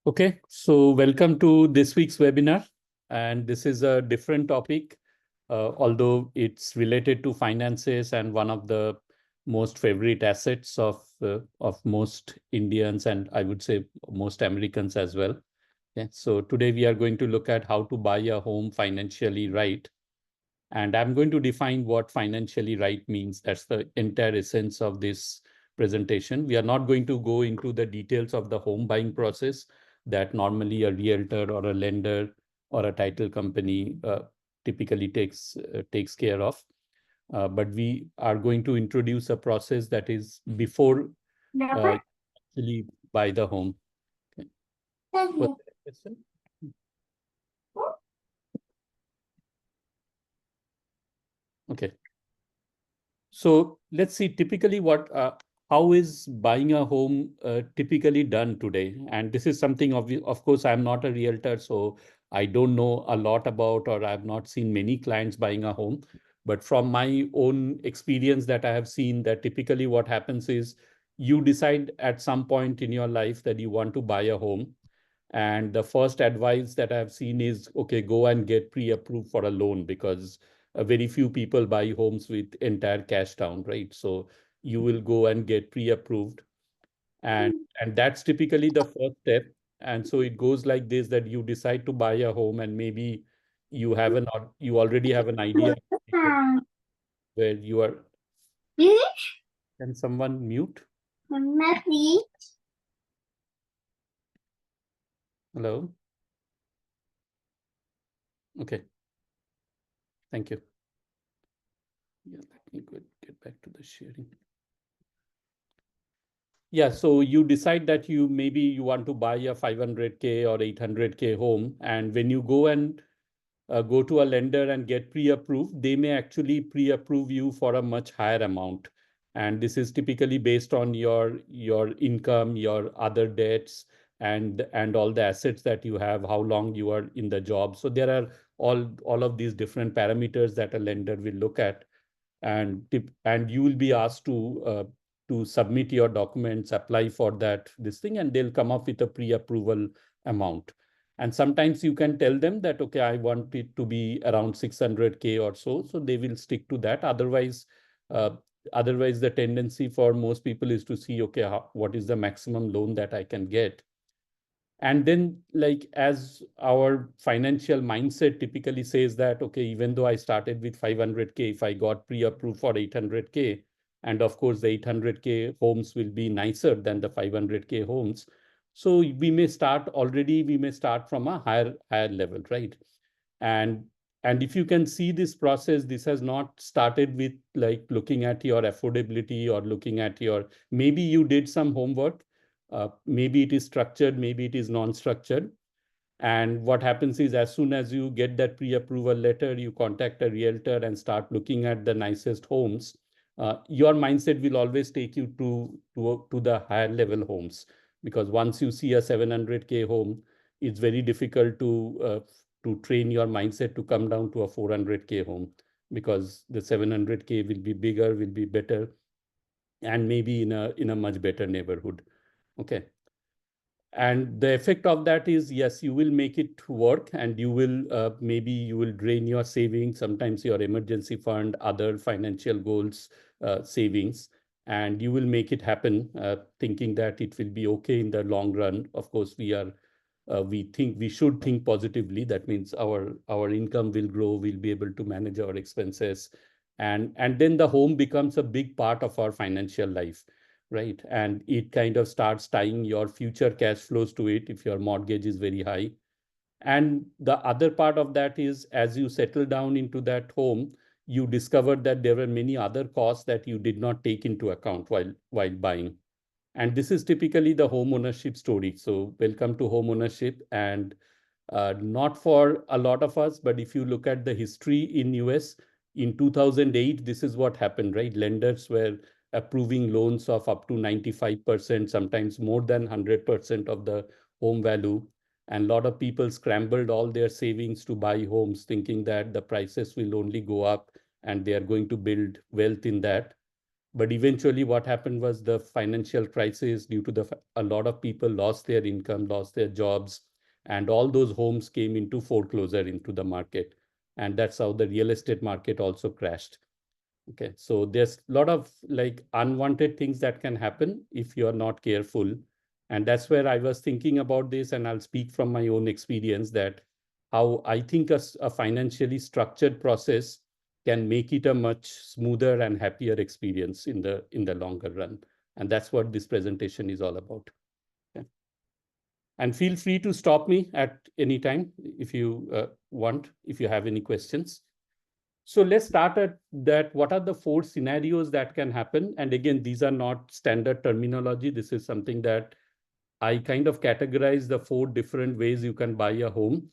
Okay, so welcome to this week's webinar. And this is a different topic, although it's related to finances and one of the most favorite assets of most Indians, and I would say most Americans as well. Yeah, so today we are going to look at how to buy a home financially right. And I'm going to define what financially right means. That's the entire essence of this presentation. We are not going to go into the details of the home buying process that normally a realtor or a lender or a title company typically takes care of. But we are going to introduce a process that is before actually buy the home. Okay. Was there a question? Okay. So let's see typically how is buying a home typically done today? And this is something of course, I'm not a realtor, so I don't know a lot about, or I've not seen many clients buying a home. But from my own experience that I have seen, that typically what happens is you decide at some point in your life that you want to buy a home. And the first advice that I've seen is, okay, go and get pre-approved for a loan, because very few people buy homes with entire cash down, right? So you will go and get pre-approved, and that's typically the first step. And so it goes like this, that you decide to buy a home, and maybe you already have an idea where you are. Can someone mute? Hello. Okay, thank you. Yeah, let me get back to the sharing. Yeah, so you decide that maybe you want to buy a 500K or 800K home, and when you go to a lender and get pre-approved, they may actually pre-approve you for a much higher amount. And this is typically based on your income, your other debts, and all the assets that you have, how long you are in the job. So there are all of these different parameters that a lender will look at, and you will be asked to submit your documents, apply for this thing, and they'll come up with a pre-approval amount. And sometimes you can tell them that, okay, I want it to be around 600K or so they will stick to that. Uh, Otherwise, the tendency for most people is to see, okay, what is the maximum loan that I can get? And then, like, as our financial mindset typically says that, okay, even though I started with 500K, if I got pre-approved for 800K, and of course the 800K homes will be nicer than the 500K homes, so we may start from a higher level, right? And if you can see this process, this has not started with like looking at your affordability or looking at maybe you did some homework. Maybe it is structured, maybe it is non-structured. And what happens is, as soon as you get that pre-approval letter, you contact a realtor and start looking at the nicest homes. Your mindset will always take you to the higher level homes, because once you see a 700K home, it's very difficult to train your mindset to come down to a 400K home, because the 700K will be bigger, will be better, and maybe in a much better neighborhood. Okay. And the effect of that is, yes, you will make it work, and maybe you will drain your savings, sometimes your emergency fund, other financial goals, savings, and you will make it happen, thinking that it will be okay in the long run. Of course, we should think positively. That means our income will grow, we'll be able to manage our expenses, and then the home becomes a big part of our financial life, right? And it kind of starts tying your future cash flows to it if your mortgage is very high. And the other part of that is, as you settle down into that home, you discover that there were many other costs that you did not take into account while buying. And this is typically the home ownership story. So welcome to home ownership. And not for a lot of us, but if you look at the history in US in 2008, this is what happened, right? Lenders were approving loans of up to 95%, sometimes more than 100% of the home value. And a lot of people scrambled all their savings to buy homes, thinking that the prices will only go up and they are going to build wealth in that. But eventually what happened was the financial crisis, due to a lot of people lost their income, lost their jobs, and all those homes came into foreclosure into the market. And that's how the real estate market also crashed. Okay, so there's a lot of like unwanted things that can happen if you're not careful. And that's where I was thinking about this, and I'll speak from my own experience that how I think a financially structured process can make it a much smoother and happier experience in the longer run. And that's what this presentation is all about. Okay. And feel free to stop me at any time if you want, if you have any questions. So let's start at that. What are the 4 scenarios that can happen? And again, these are not standard terminology. This is something that I kind of categorize the 4 different ways you can buy a home,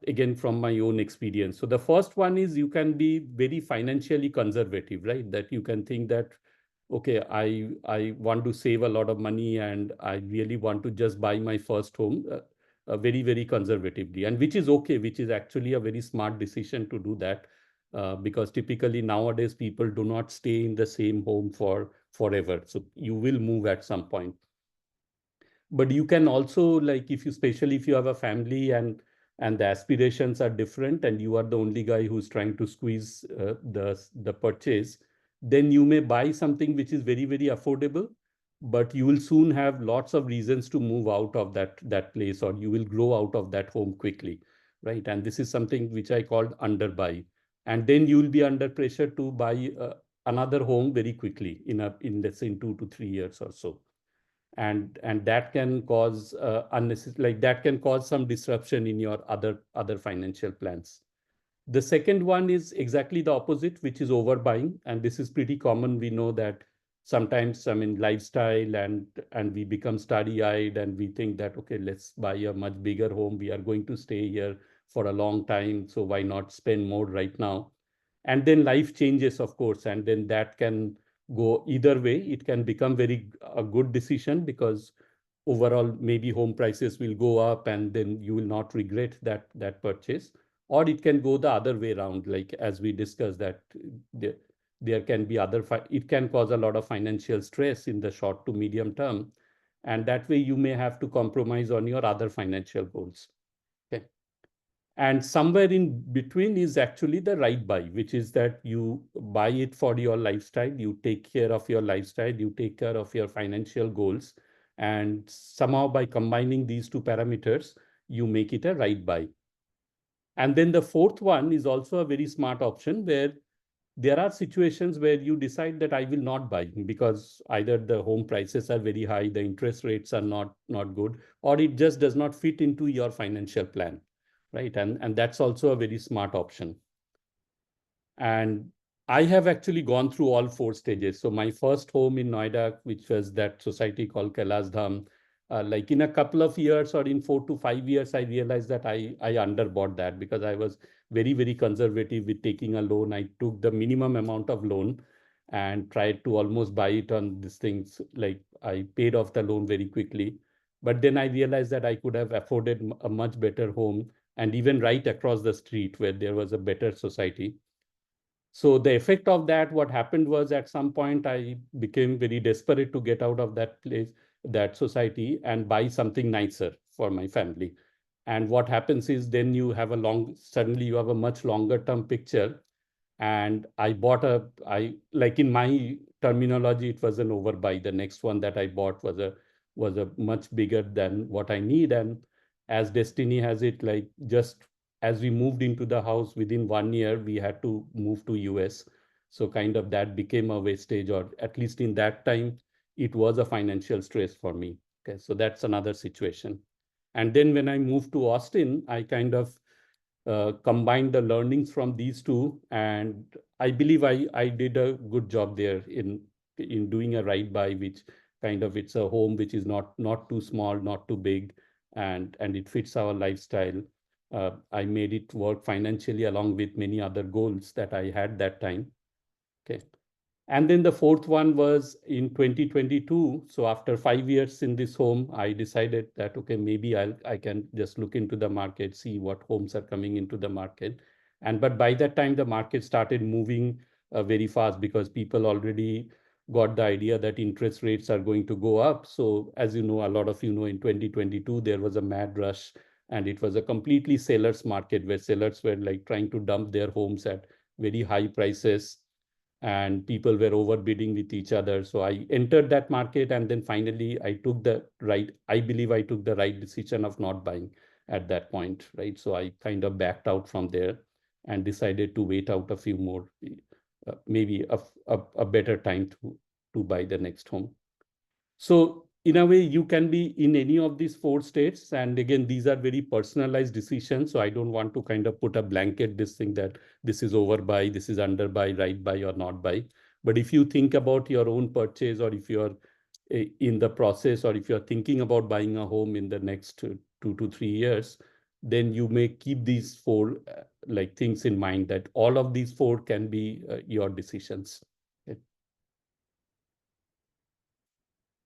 again, from my own experience. So the first one is you can be very financially conservative, right? That you can think that, okay, I want to save a lot of money and I really want to just buy my first home very, very conservatively, and which is okay, which is actually a very smart decision to do that. Because typically nowadays people do not stay in the same home for forever. So you will move at some point. But you can also, like, if you, especially if you have a family and the aspirations are different and you are the only guy who's trying to squeeze the purchase, then you may buy something which is very, very affordable, but you will soon have lots of reasons to move out of that place, or you will grow out of that home quickly, right? And this is something which I called underbuy. And then you will be under pressure to buy another home very quickly in let's say in 2 to 3 years or so. And that can cause unnecessary, like that can cause some disruption in your other financial plans. The second one is exactly the opposite, which is overbuying, and this is pretty common. We know that sometimes, I mean, lifestyle and we become starry-eyed and we think that, okay, let's buy a much bigger home, we are going to stay here for a long time, so why not spend more right now? And then life changes, of course, and then that can go either way. It can become very a good decision because overall maybe home prices will go up and then you will not regret that purchase. Or it can go the other way around, like as we discussed, that there, there can be it can cause a lot of financial stress in the short to medium term, and that way you may have to compromise on your other financial goals. Okay. And somewhere in between is actually the right buy, which is that you buy it for your lifestyle, you take care of your lifestyle, you take care of your financial goals. And somehow by combining these 2 parameters, you make it a right buy. And then the fourth one is also a very smart option, where there are situations where you decide that I will not buy because either the home prices are very high, the interest rates are not good, or it just does not fit into your financial plan, right? And that's also a very smart option. And I have actually gone through all 4 stages. So my first home in Noida, which was that society called Kailash Dham, like in a couple of years or in 4 to 5 years, I realized that I underbought that because I was very, very conservative with taking a loan. I took the minimum amount of loan and tried to almost buy it on these things. Like I paid off the loan very quickly. But then I realized that I could have afforded a much better home, and even right across the street where there was a better society. So the effect of that, what happened was at some point I became very desperate to get out of that place, that society, and buy something nicer for my family. And what happens is then suddenly you have a much longer term picture. And I like in my terminology, it was an overbuy. The next one that I bought was a much bigger than what I need. And as destiny has it, like just as we moved into the house within 1 year, we had to move to US. So kind of that became a wastage, or at least in that time, it was a financial stress for me. Okay, so that's another situation. And then when I moved to Austin, I kind of combined the learnings from these 2, and I believe I did a good job there in doing a right buy, which kind of, it's a home which is not too small, not too big, and it fits our lifestyle. I made it work financially along with many other goals that I had that time. Okay. And then the fourth one was in 2022. So after 5 years in this home, I decided that, okay, maybe I can just look into the market, see what homes are coming into the market. But by that time, the market started moving very fast because people already got the idea that interest rates are going to go up. So as you know, a lot of you know, in 2022, there was a mad rush and it was a completely seller's market where sellers were like trying to dump their homes at very high prices and people were overbidding with each other. So I entered that market and then finally I believe I took the right decision of not buying at that point, right? So I kind of backed out from there and decided to wait out a few more, maybe a better time to buy the next home. So in a way, you can be in any of these four states. And again, these are very personalized decisions. So I don't want to kind of put a blanket this thing that this is overbuy, this is underbuy, right buy or not buy. But if you think about your own purchase, or if you're in the process, or if you're thinking about buying a home in the next 2 to 3 years, then you may keep these four like things in mind, that all of these four can be your decisions.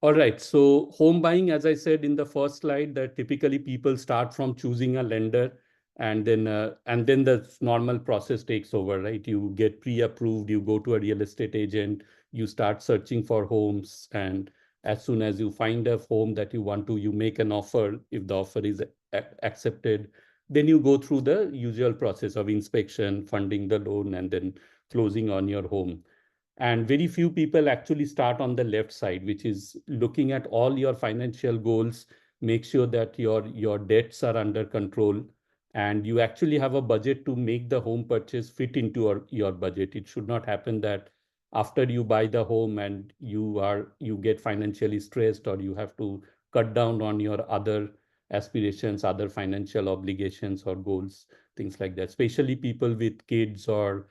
All right. So home buying, as I said in the first slide, that typically people start from choosing a lender, and then the normal process takes over, right? You get pre-approved, you go to a real estate agent, you start searching for homes, and as soon as you find a home that you want to, you make an offer. If the offer is accepted, then you go through the usual process of inspection, funding the loan, and then closing on your home. And very few people actually start on the left side, which is looking at all your financial goals, make sure that your debts are under control, and you actually have a budget to make the home purchase fit into your budget. It should not happen that after you buy the home and you get financially stressed, or you have to cut down on your other aspirations, other financial obligations or goals, things like that. Especially people with kids or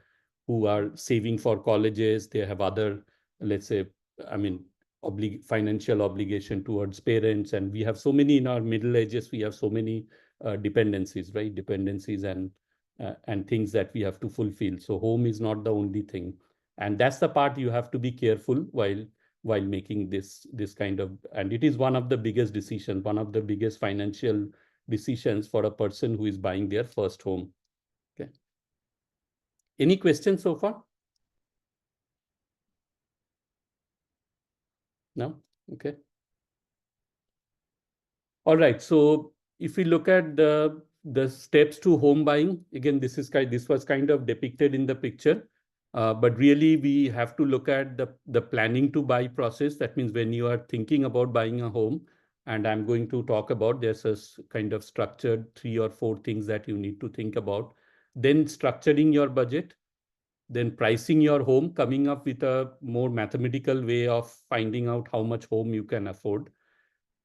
who are saving for colleges, they have other, let's say, I mean, financial obligation towards parents. And we have so many in our middle ages, we have so many dependencies, right? Dependencies and things that we have to fulfill. So home is not the only thing. And that's the part you have to be careful while making this kind of, and it is one of the biggest decisions, one of the biggest financial decisions for a person who is buying their first home. Okay. Any questions so far? No? Okay. All right. So if we look at the steps to home buying, again, this was kind of depicted in the picture. But really, we have to look at the planning to buy process. That means when you are thinking about buying a home, and I'm going to talk about, there's a kind of structured 3 or 4 things that you need to think about. Then structuring your budget, then pricing your home, coming up with a more mathematical way of finding out how much home you can afford.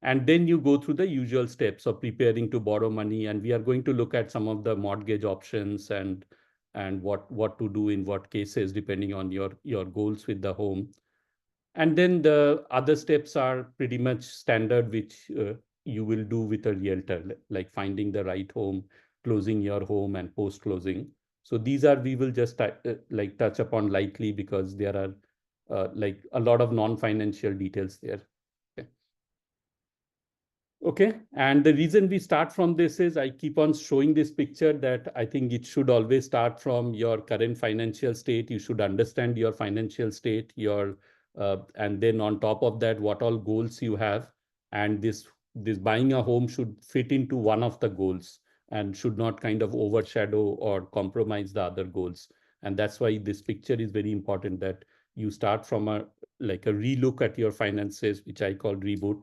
And then you go through the usual steps of preparing to borrow money. And we are going to look at some of the mortgage options and what to do in what cases, depending on your goals with the home. And then the other steps are pretty much standard, which you will do with a realtor, like finding the right home, closing your home, and post closing. So these are, we will just like touch upon lightly, because there are like a lot of non-financial details there. Okay. Okay, and the reason we start from this is I keep on showing this picture that I think it should always start from your current financial state. You should understand your financial state, and then on top of that, what all goals you have. And this buying a home should fit into one of the goals and should not kind of overshadow or compromise the other goals. And that's why this picture is very important, that you start from a relook at your finances, which I call reboot,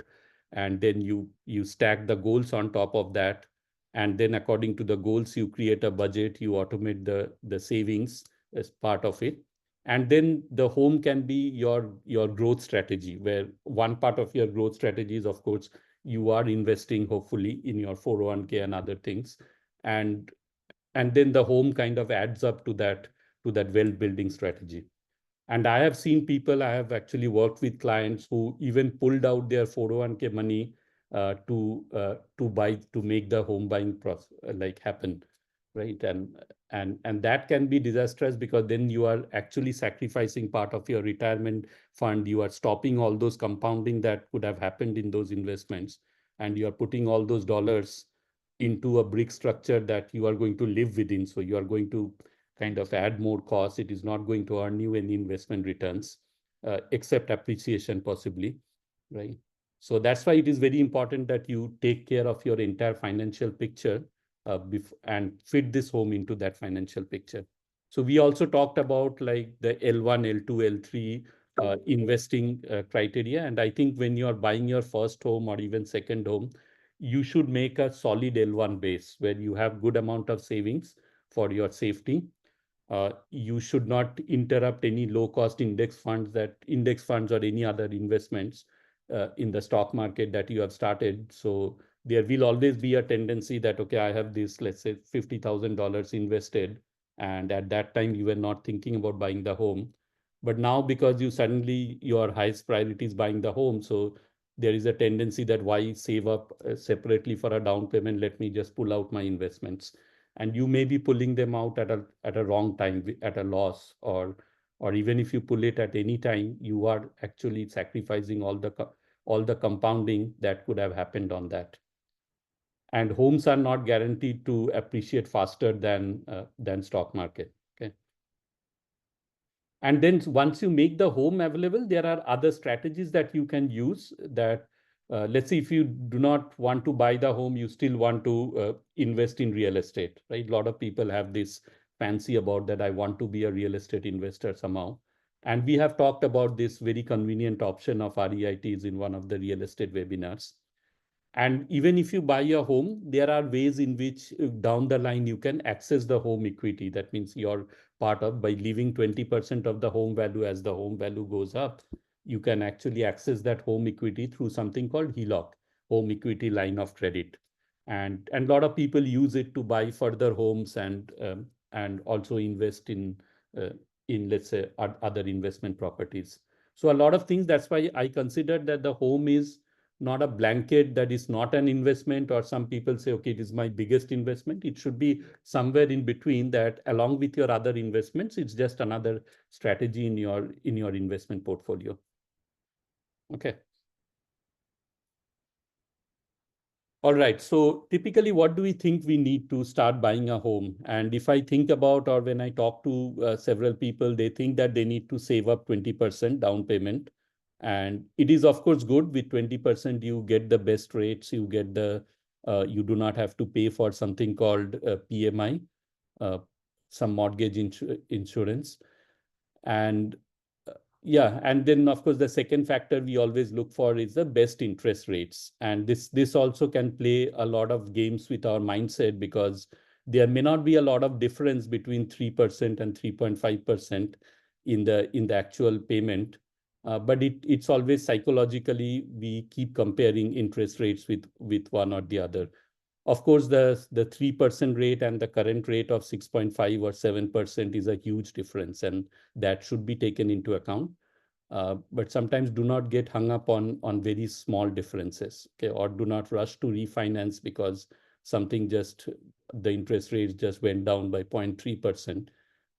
and then you stack the goals on top of that, and then according to the goals you create a budget, you automate the savings as part of it. And then the home can be your growth strategy, where one part of your growth strategy is, of course, you are investing hopefully in your 401k and other things, and then the home kind of adds up to that wealth building strategy. And I have seen people, I have actually worked with clients who even pulled out their 401k money to make the home buying process like happen, right? And that can be disastrous, because then you are actually sacrificing part of your retirement fund. You are stopping all those compounding that could have happened in those investments, and you are putting all those dollars into a brick structure that you are going to live within. So you are going to kind of add more costs. It is not going to earn you any investment returns, except appreciation possibly, right? So that's why it is very important that you take care of your entire financial picture and fit this home into that financial picture. So we also talked about like the L1, L2, L3 investing criteria. And I think when you are buying your first home or even second home, you should make a solid L1 base where you have good amount of savings for your safety. You should not interrupt any low cost index funds or any other investments in the stock market that you have started. So there will always be a tendency that, okay, I have this, let's say $50,000 invested. And at that time, you were not thinking about buying the home. But now because you suddenly, your highest priority is buying the home. So there is a tendency that why save up separately for a down payment? Let me just pull out my investments, and you may be pulling them out at a wrong time at a loss, or even if you pull it at any time, you are actually sacrificing all the compounding that could have happened on that. And homes are not guaranteed to appreciate faster than stock market. Okay. And then once you make the home available, there are other strategies that you can use that, let's say if you do not want to buy the home, you still want to invest in real estate, right? A lot of people have this fancy about that. I want to be a real estate investor somehow. And we have talked about this very convenient option of REITs in one of the real estate webinars. And even if you buy a home, there are ways in which down the line you can access the home equity. That means you're part of, by leaving 20% of the home value as the home value goes up, you can actually access that home equity through something called HELOC, home equity line of credit. And a lot of people use it to buy further homes and also invest in let's say other investment properties. So a lot of things. That's why I consider that the home is not a blanket, that is not an investment, or some people say, okay, it is my biggest investment. It should be somewhere in between that, along with your other investments. It's just another strategy in your investment portfolio. Okay. All right. So typically, what do we think we need to start buying a home? And if I think about, or when I talk to several people, they think that they need to save up 20% down payment. And it is, of course, good. With 20%, you get the best rates. You do not have to pay for something called PMI, uh, some mortgage insurance. And yeah, and then of course the second factor we always look for is the best interest rates. And this also can play a lot of games with our mindset, because there may not be a lot of difference between 3% and 3.5% in the actual payment. But it's always psychologically we keep comparing interest rates with one or the other. Of course, the 3% rate and the current rate of 6.5 or 7% is a huge difference, and that should be taken into account. But sometimes do not get hung up on very small differences, okay? Or do not rush to refinance because the interest rate just went down by 0.3%.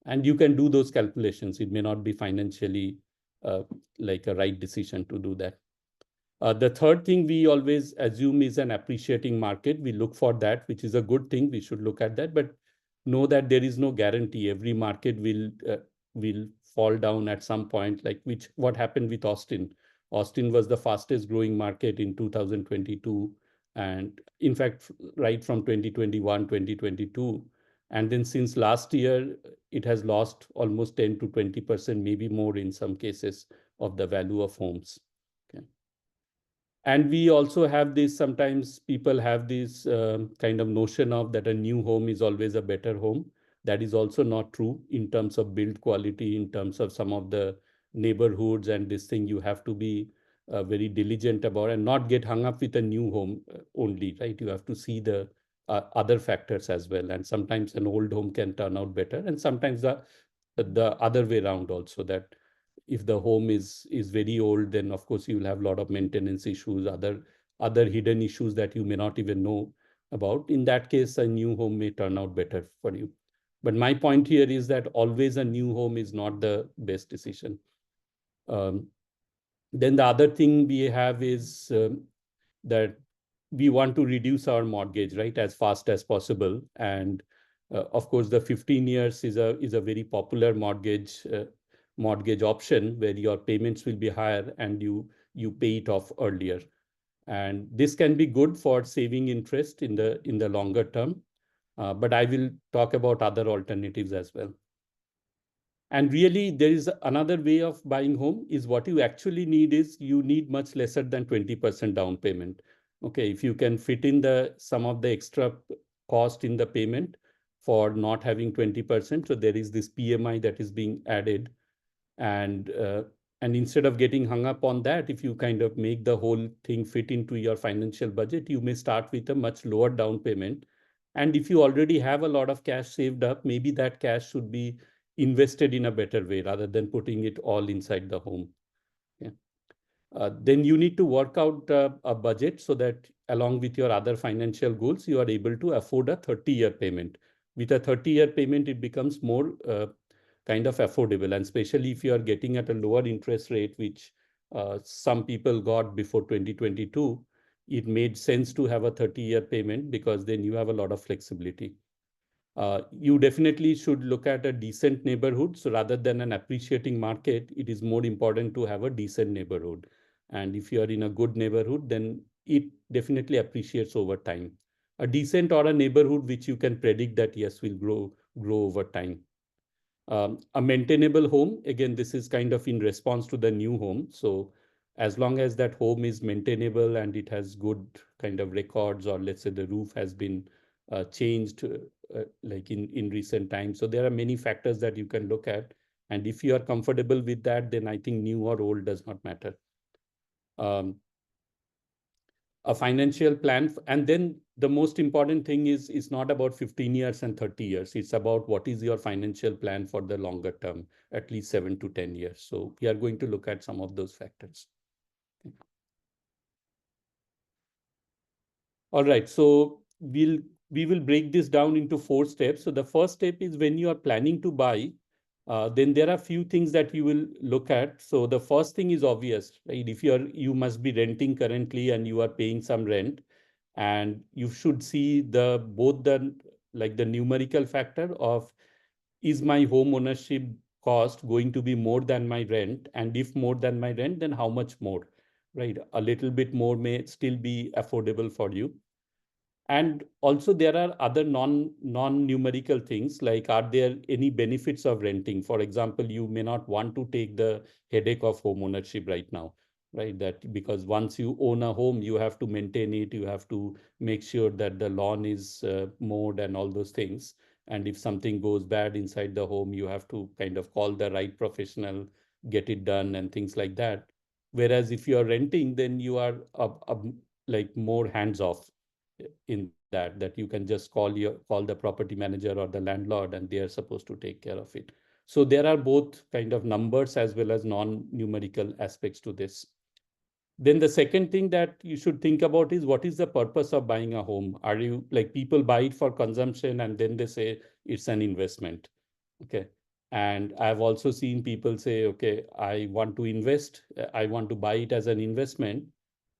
And you can do those calculations. It may not be financially like a right decision to do that. The third thing we always assume is an appreciating market. We look for that, which is a good thing. We should look at that, but know that there is no guarantee. Every market will fall down at some point. Like what happened with Austin. Austin was the fastest growing market in 2022, and in fact, right from 2021, 2022, and then since last year, it has lost almost 10 to 20%, maybe more in some cases, of the value of homes. Okay. And we also have this, sometimes people have this kind of notion of that a new home is always a better home. That is also not true in terms of build quality, in terms of some of the neighborhoods and this thing. You have to be very diligent about and not get hung up with a new home only, right? You have to see the other factors as well. And sometimes an old home can turn out better, and sometimes the other way around also, that if the home is very old, then of course you will have a lot of maintenance issues, other hidden issues that you may not even know about. In that case, a new home may turn out better for you. But my point here is that always a new home is not the best decision. Then the other thing we have is that we want to reduce our mortgage, right, as fast as possible. And Of course, the 15 years is a very popular mortgage option where your payments will be higher and you pay it off earlier. And this can be good for saving interest in the longer term. But I will talk about other alternatives as well. And really, there is another way of buying home is what you actually need is you need much lesser than 20% down payment. Okay, if you can fit in some of the extra cost in the payment for not having 20%, so there is this PMI that is being added, and instead of getting hung up on that, if you kind of make the whole thing fit into your financial budget, you may start with a much lower down payment. And if you already have a lot of cash saved up, maybe that cash should be invested in a better way rather than putting it all inside the home. Yeah. Then you need to work out a budget so that along with your other financial goals, you are able to afford a 30-year payment. With a 30-year payment, it becomes more kind of affordable, and especially if you are getting at a lower interest rate, which some people got before 2022, it made sense to have a 30-year payment because then you have a lot of flexibility. You definitely should look at a decent neighborhood. So rather than an appreciating market, it is more important to have a decent neighborhood. And if you are in a good neighborhood, then it definitely appreciates over time. A decent or a neighborhood which you can predict that yes will grow over time. A maintainable home, again, this is kind of in response to the new home. So as long as that home is maintainable and it has good kind of records, or let's say the roof has been changed like in recent times. So there are many factors that you can look at. And if you are comfortable with that, then I think new or old does not matter. A financial plan, and then the most important thing is not about 15 years and 30 years. It's about what is your financial plan for the longer term, at least 7 to 10 years. So we are going to look at some of those factors. All right, so we will break this down into 4 steps. So the first step is when you are planning to buy, then there are few things that you will look at. So the first thing is obvious, right? If you must be renting currently and you are paying some rent, and you should see both the numerical factor of, is my home ownership cost going to be more than my rent, and if more than my rent, then how much more, right? A little bit more may still be affordable for you. And also there are other non-numerical things, like are there any benefits of renting? For example, you may not want to take the headache of home ownership right now, right? That because once you own a home, you have to maintain it, you have to make sure that the lawn is mowed and all those things. And if something goes bad inside the home, you have to kind of call the right professional, get it done and things like that. Whereas if you are renting, then you are like more hands off in that you can just call the property manager or the landlord, and they are supposed to take care of it. So there are both kind of numbers as well as non-numerical aspects to this. Then the second thing that you should think about is, what is the purpose of buying a home? Are you, like, people buy it for consumption and then they say it's an investment? Okay. And I've also seen people say, okay, I want to invest, I want to buy it as an investment,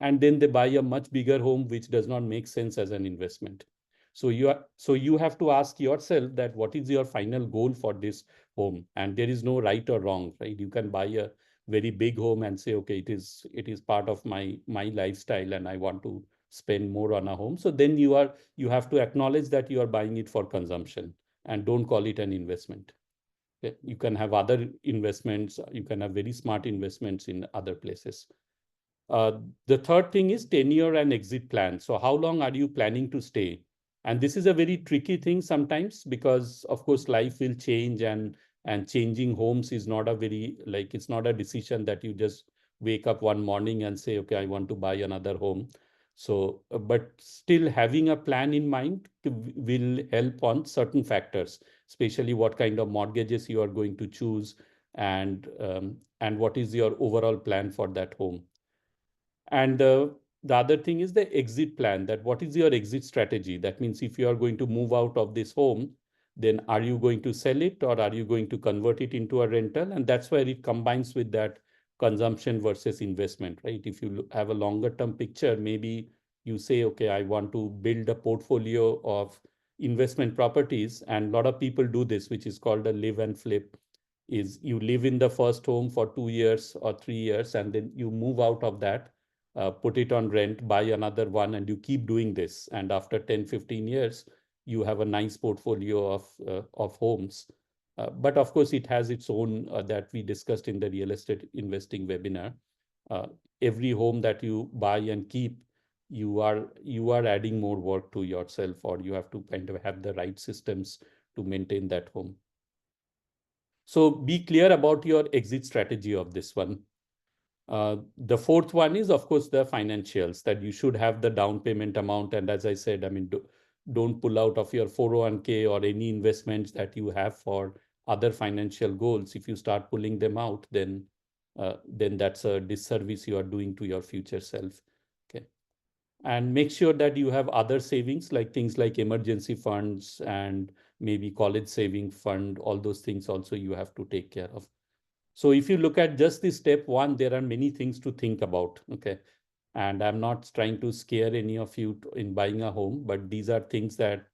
and then they buy a much bigger home which does not make sense as an investment. So you have to ask yourself that what is your final goal for this home? And there is no right or wrong, right? You can buy a very big home and say, okay, it is part of my lifestyle and I want to spend more on a home. So then you have to acknowledge that you are buying it for consumption, and don't call it an investment. Okay? You can have other investments, you can have very smart investments in other places. The third thing is tenure and exit plan. So how long are you planning to stay? And this is a very tricky thing sometimes, because of course life will change, and changing homes is not a very, like, it's not a decision that you just wake up one morning and say, okay, I want to buy another home. So, but still having a plan in mind will help on certain factors, especially what kind of mortgages you are going to choose, and what is your overall plan for that home. And the other thing is the exit plan, that what is your exit strategy? That means if you are going to move out of this home, then are you going to sell it or are you going to convert it into a rental? And that's where it combines with that consumption versus investment, right? If you have a longer term picture, maybe you say, okay, I want to build a portfolio of investment properties, and a lot of people do this, which is called a live and flip, is you live in the first home for 2 years or 3 years, and then you move out of that, put it on rent, buy another one, and you keep doing this. And after 10, 15 years, you have a nice portfolio of homes. But of course, it has its own that we discussed in the real estate investing webinar. Uh, every home that you buy and keep, you are adding more work to yourself, or you have to kind of have the right systems to maintain that home. So be clear about your exit strategy of this one. The fourth one is, of course, the financials, that you should have the down payment amount. And as I said, I mean, don't pull out of your 401k or any investments that you have for other financial goals. If you start pulling them out, then that's a disservice you are doing to your future self. Okay. And make sure that you have other savings, like things like emergency funds and maybe college saving fund. All those things also you have to take care of. So if you look at just the step one, there are many things to think about. Okay. And I'm not trying to scare any of you in buying a home, but these are things that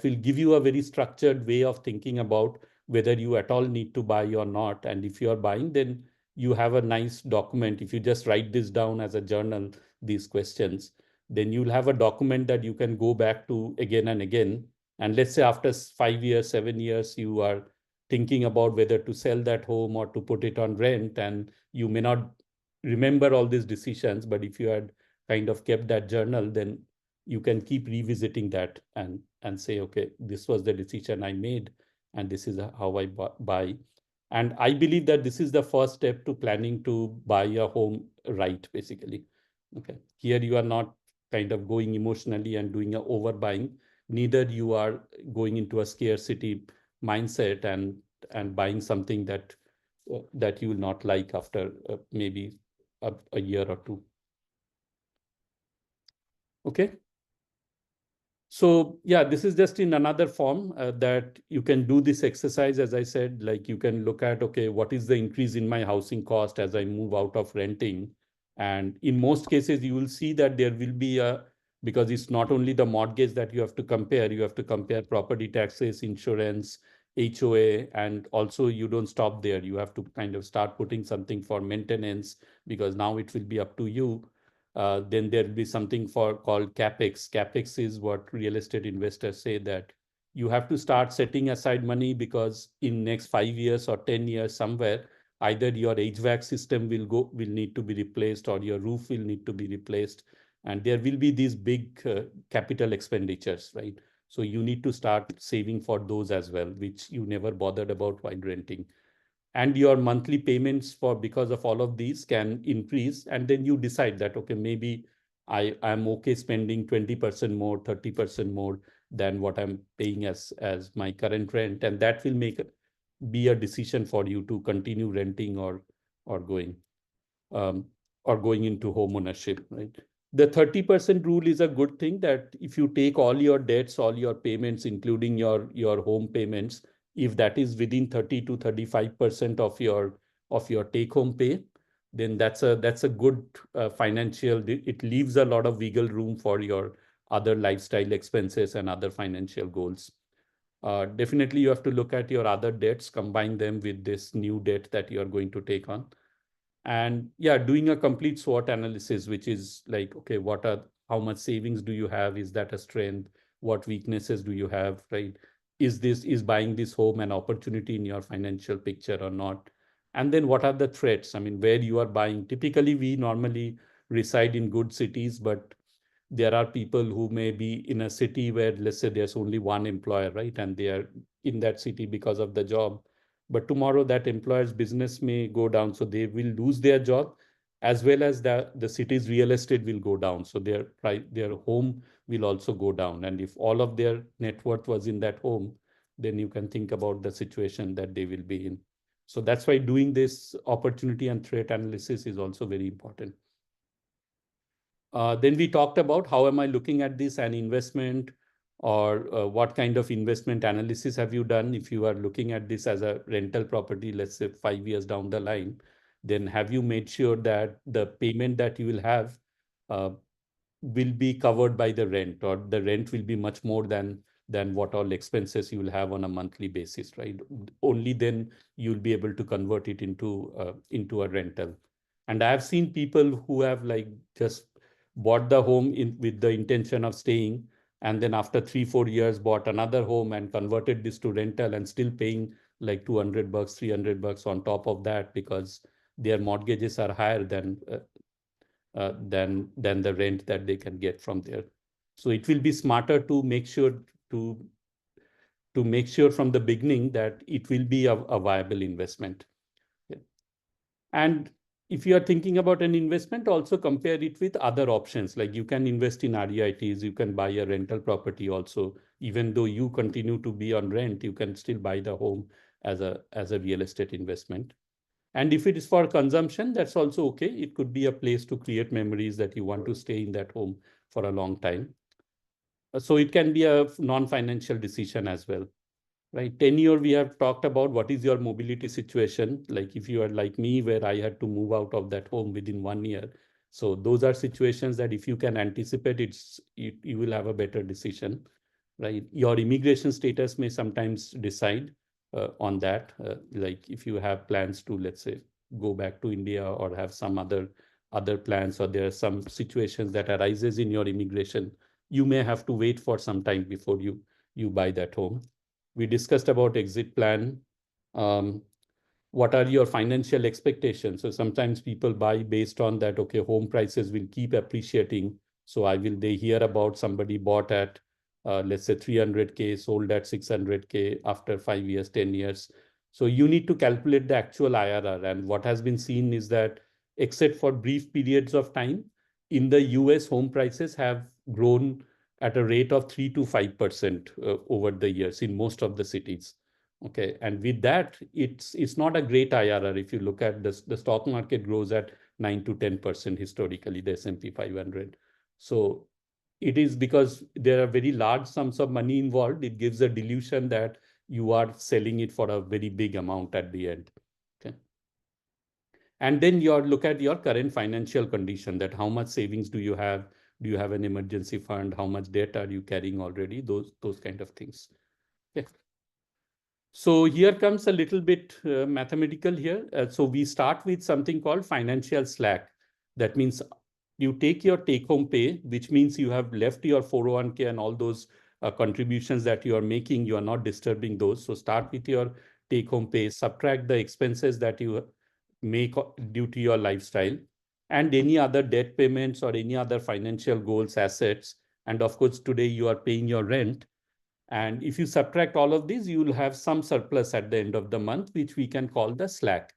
will give you a very structured way of thinking about whether you at all need to buy or not. And if you are buying, then you have a nice document. If you just write this down as a journal, these questions, then you'll have a document that you can go back to again and again. And let's say after 5 years, 7 years, you are thinking about whether to sell that home or to put it on rent, and you may not remember all these decisions, but if you had kind of kept that journal, then you can keep revisiting that and say, okay, this was the decision I made, and this is how I buy. And I believe that this is the first step to planning to buy a home right, basically. Okay, here you are not kind of going emotionally and doing a overbuying, neither you are going into a scarcity mindset and buying something that you will not like after maybe a year or two. Okay. So yeah, this is just in another form that you can do this exercise. As I said, like you can look at, okay, what is the increase in my housing cost as I move out of renting? And in most cases, you will see that there will be because it's not only the mortgage that you have to compare property taxes, insurance, HOA, and also you don't stop there. You have to kind of start putting something for maintenance, because now it will be up to you. Then there will be something called capex. Capex is what real estate investors say, that you have to start setting aside money, because in next 5 years or 10 years somewhere, either your HVAC system will need to be replaced, or your roof will need to be replaced, and there will be these big capital expenditures, right? So you need to start saving for those as well, which you never bothered about while renting. And your monthly payments for because of all of these can increase, and then you decide that, okay, maybe I'm okay spending 20% more, 30% more than what I'm paying as my current rent, and that will be a decision for you to continue renting or going um, or going into home ownership, right? The 30% rule is a good thing, that if you take all your debts, all your payments, including your home payments, if that is within 30 to 35% of your take home pay, then that's a good financial. It leaves a lot of wiggle room for your other lifestyle expenses and other financial goals. Definitely, you have to look at your other debts, combine them with this new debt that you are going to take on. And yeah, doing a complete SWOT analysis, which is like, okay, how much savings do you have? Is that a strength? What weaknesses do you have, right? Is buying this home an opportunity in your financial picture or not? And then what are the threats? I mean, where you are buying. Typically, we normally reside in good cities, but there are people who may be in a city where, let's say, there's only one employer, right? And they are in that city because of the job. But tomorrow that employer's business may go down, so they will lose their job, as well as the city's real estate will go down. So their home will also go down. And if all of their net worth was in that home, then you can think about the situation that they will be in. So that's why doing this opportunity and threat analysis is also very important. Then we talked about how am I looking at this, an investment, or what kind of investment analysis have you done? If you are looking at this as a rental property, let's say 5 years down the line, then have you made sure that the payment that you will have uh, will be covered by the rent, or the rent will be much more than than what all expenses you will have on a monthly basis, right? Only then you'll be able to convert it into a rental. And I've seen people who have like just bought the home with the intention of staying, and then after 3-4 years bought another home and converted this to rental and still paying like $200, $300 on top of that, because their mortgages are higher than the rent that they can get from there. So it will be smarter to make sure to make sure from the beginning that it will be a viable investment. And if you are thinking about an investment, also compare it with other options. Like you can invest in REITs, you can buy a rental property also. Even though you continue to be on rent, you can still buy the home as a real estate investment. And if it is for consumption, that's also okay. It could be a place to create memories that you want to stay in that home for a long time. So it can be a non-financial decision as well. Right. Tenure, we have talked about what is your mobility situation. Like if you are like me, where I had to move out of that home within 1 year. So those are situations that if you can anticipate, you will have a better decision, right? Your immigration status may sometimes decide on that. Like if you have plans to, let's say, go back to India or have some other plans, or there are some situations that arises in your immigration, you may have to wait for some time before you buy that home. We discussed about exit plan. Um, what are your financial expectations? So sometimes people buy based on that, okay, home prices will keep appreciating. So they hear about somebody bought at, let's say 300K, sold at 600K after 5 years, 10 years. So you need to calculate the actual IRR. And what has been seen is that except for brief periods of time, in the US, home prices have grown at a rate of 3 to 5% over the years in most of the cities. Okay, and with that, it's not a great IRR. If you look at the stock market grows at 9 to 10% historically, the S&P 500. So it is because there are very large sums of money involved. It gives a delusion that you are selling it for a very big amount at the end. Okay. And then you look at your current financial condition, that how much savings do you have? Do you have an emergency fund? How much debt are you carrying already? Those kind of things. Okay. So here comes a little bit mathematical here. So we start with something called financial slack. That means you take your take-home pay, which means you have left your 401k and all those contributions that you are making, you are not disturbing those. So start with your take-home pay, subtract the expenses that you make due to your lifestyle, and any other debt payments or any other financial goals, assets. And of course, today you are paying your rent. And if you subtract all of these, you will have some surplus at the end of the month, which we can call the slack.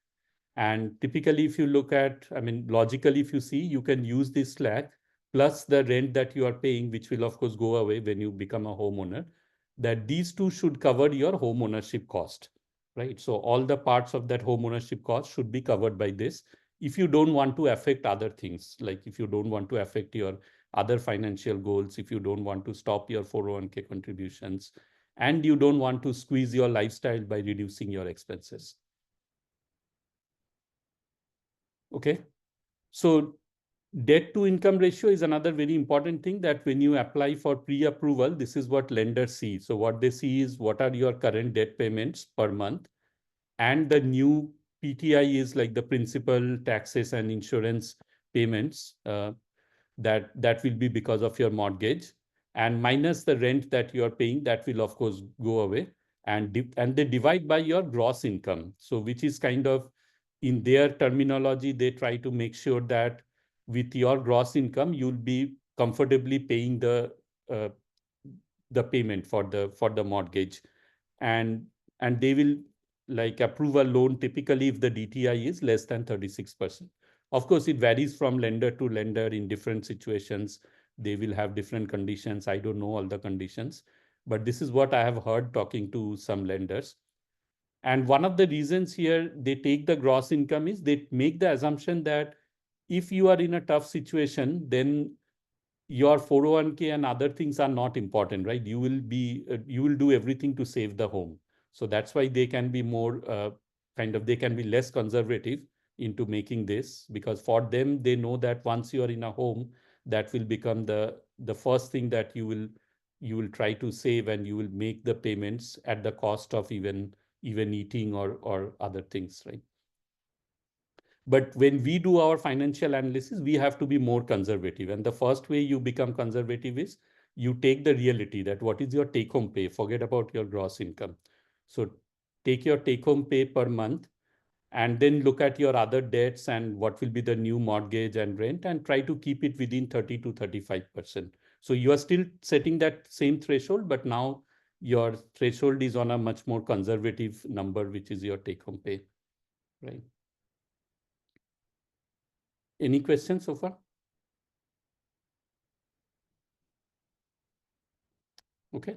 And typically, if you look at, I mean, logically, if you see, you can use this slack plus the rent that you are paying, which will, of course, go away when you become a homeowner, that these two should cover your home ownership cost, right? So all the parts of that home ownership cost should be covered by this. If you don't want to affect other things, like if you don't want to affect your other financial goals, if you don't want to stop your 401k contributions, and you don't want to squeeze your lifestyle by reducing your expenses. Okay. So debt to income ratio is another very important thing, that when you apply for pre-approval, this is what lenders see. So what they see is what are your current debt payments per month, and the new PTI is like the principal, taxes and insurance payments that will be because of your mortgage, and minus the rent that you are paying, that will of course go away, and they divide by your gross income. So which is kind of, in their terminology, they try to make sure that with your gross income, you'll be comfortably paying the payment for the mortgage, and they will like approve a loan typically if the DTI is less than 36%. Of course, it varies from lender to lender in different situations. They will have different conditions. I don't know all the conditions, but this is what I have heard talking to some lenders. And one of the reasons here they take the gross income is they make the assumption that if you are in a tough situation, then your 401k and other things are not important, right? You will do everything to save the home. So that's why they can be more they can be less conservative into making this, because for them, they know that once you are in a home, that will become the first thing that you will try to save and you will make the payments at the cost of even eating or other things, right? But when we do our financial analysis, we have to be more conservative. And the first way you become conservative is you take the reality that what is your take home pay, forget about your gross income. So take your take home pay per month and then look at your other debts and what will be the new mortgage and rent and try to keep it within 30 to 35%. So you are still setting that same threshold, but now your threshold is on a much more conservative number, which is your take home pay, right? Any questions so far? Okay.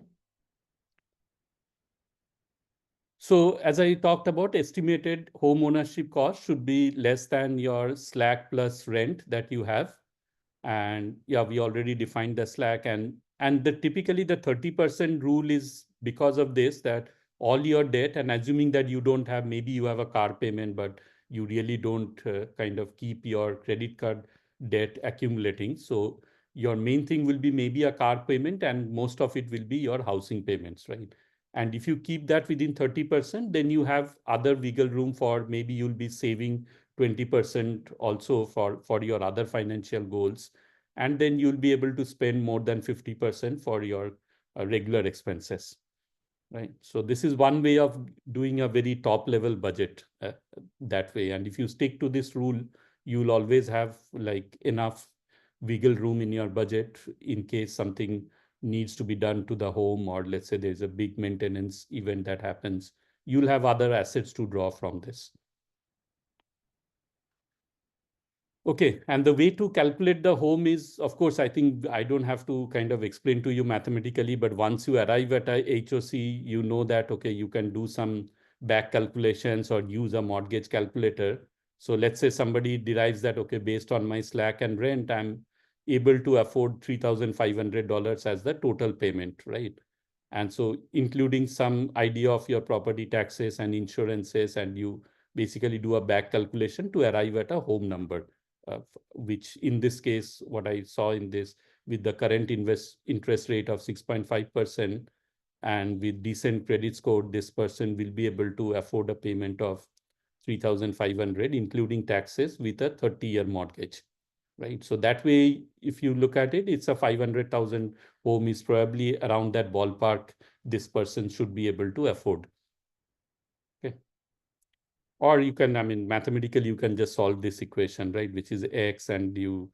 So as I talked about, estimated home ownership cost should be less than your slack plus rent that you have. And yeah, we already defined the slack, and the typically the 30% rule is because of this, that all your debt, and assuming that you don't have, maybe you have a car payment, but you really don't kind of keep your credit card debt accumulating. So your main thing will be maybe a car payment and most of it will be your housing payments, right? And if you keep that within 30%, then you have other wiggle room for maybe you'll be saving 20% also for your other financial goals. And then you'll be able to spend more than 50% for your regular expenses, right? So this is one way of doing a very top level budget that way. And if you stick to this rule, you'll always have like enough wiggle room in your budget in case something needs to be done to the home, or let's say there's a big maintenance event that happens, you'll have other assets to draw from this. Okay, and the way to calculate the home is, of course, I think I don't have to kind of explain to you mathematically, but once you arrive at a HOC, you know that, okay, you can do some back calculations or use a mortgage calculator. So let's say somebody derives that, okay, based on my slack and rent, I'm able to afford $3,500 as the total payment, right? And so including some idea of your property taxes and insurances, and you basically do a back calculation to arrive at a home number. Which in this case, what I saw in this, with the current interest rate of 6.5% and with decent credit score, this person will be able to afford a payment of 3,500, including taxes, with a 30-year mortgage, right? So that way, if you look at it, it's a 500,000 home is probably around that ballpark this person should be able to afford. Okay. Or you can, I mean, mathematically, you can just solve this equation, right? Which is X, and you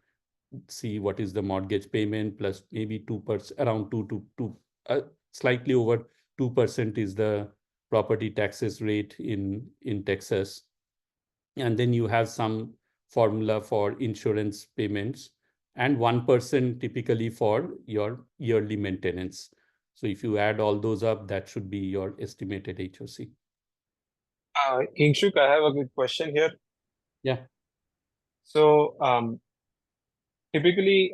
see what is the mortgage payment plus maybe 2%, around 2 to slightly over 2% is the property taxes rate in Texas. And then you have some formula for insurance payments and 1% typically for your yearly maintenance. So if you add all those up, that should be your estimated HOC. Kingshuk, I have a good question here. Yeah. So typically,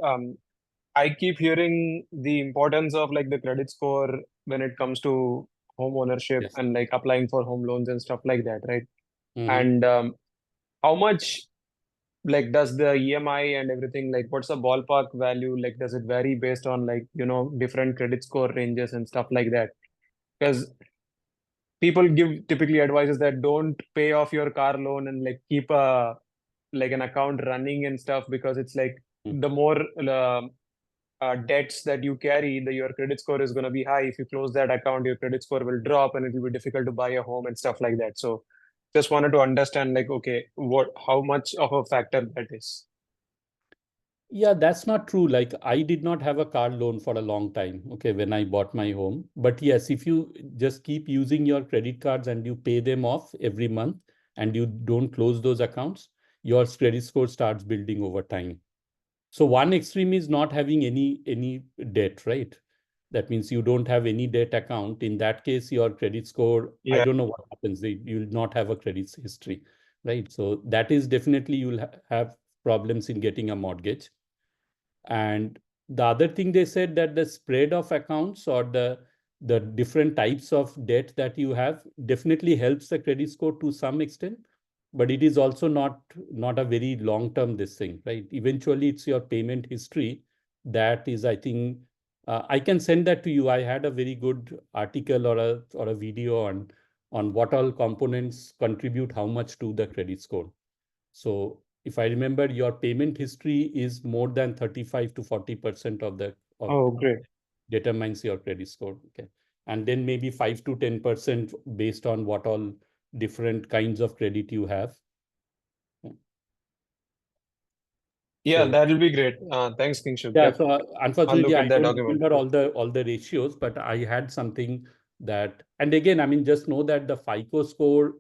I keep hearing the importance of like the credit score when it comes to home ownership Yes. and like applying for home loans and stuff like that, right? Mm-hmm. And how much like does the EMI and everything, like what's the ballpark value? Like, does it vary based on like, different credit score ranges and stuff like that? Because people give typically advices that don't pay off your car loan and like keep a like an account running and stuff, because it's like the more debts that you carry, your credit score is going to be high. If you close that account, your credit score will drop and it will be difficult to buy a home and stuff like that. So just wanted to understand like, okay, how much of a factor that is. Yeah, that's not true. Like I did not have a car loan for a long time, okay, when I bought my home. But yes, if you just keep using your credit cards and you pay them off every month and you don't close those accounts, your credit score starts building over time. So one extreme is not having any debt, right? That means you don't have any debt account. In that case, your credit score, I Yeah. don't know what happens. You'll not have a credit history, right? So that is definitely you'll have problems in getting a mortgage. And the other thing they said that the spread of accounts or the different types of debt that you have definitely helps the credit score to some extent, but it is also not a very long term this thing, right? Eventually, it's your payment history that is, I think, I can send that to you. I had a very good article or a video on what all components contribute how much to the credit score. So if I remember, your payment history is more than 35 to 40% of Oh, great. determines your credit score. Okay. And then maybe 5 to 10% based on what all different kinds of credit you have. Yeah, So that will be great. Thanks, Kingshuk. yeah, Yep, so I'll unfortunately, look I at that don't document. remember all the ratios, but I had something that, and again, I mean, just know that the FICO score,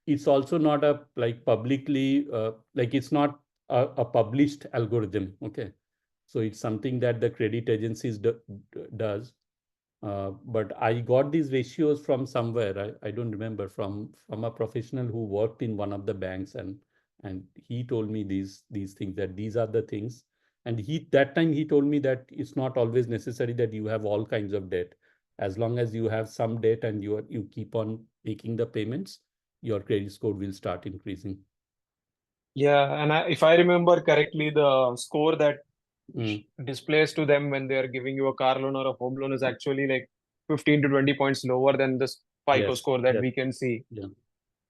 it's also not a like publicly like it's not a published algorithm. Okay, so it's something that the credit agencies does. But I got these ratios from somewhere. I don't remember, from a professional who worked in one of the banks, and he told me these things, that these are the things. And he that time he told me that it's not always necessary that you have all kinds of debt. As long as you have some debt and you keep on making the payments, your credit score will start increasing. Yeah, and if I remember correctly, the score that Mm. displays to them when they are giving you a car loan or a home loan is actually like 15 to 20 points lower than this FICO Yes. score that Yes. we can see. Yeah.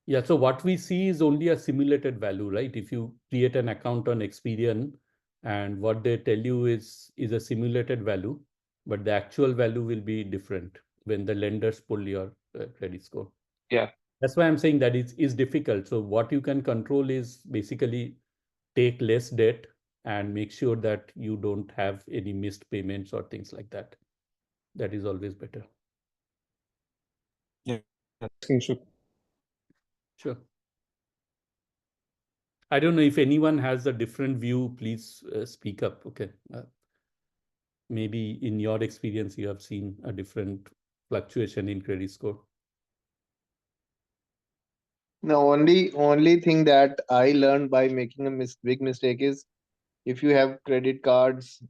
Yeah, so what we see is only a simulated value, right? If you create an account on Experian, and what they tell you is a simulated value, but the actual value will be different when the lenders pull your credit score. Yeah. That's why I'm saying that it's is difficult. So what you can control is basically take less debt and make sure that you don't have any missed payments or things like that. That is always better. Yeah. Thanks, Kingshuk. Sure. I don't know if anyone has a different view, please speak up. Okay. Maybe in your experience, you have seen a different fluctuation in credit score. The only thing that I learned by making a big mistake is, if you have credit cards,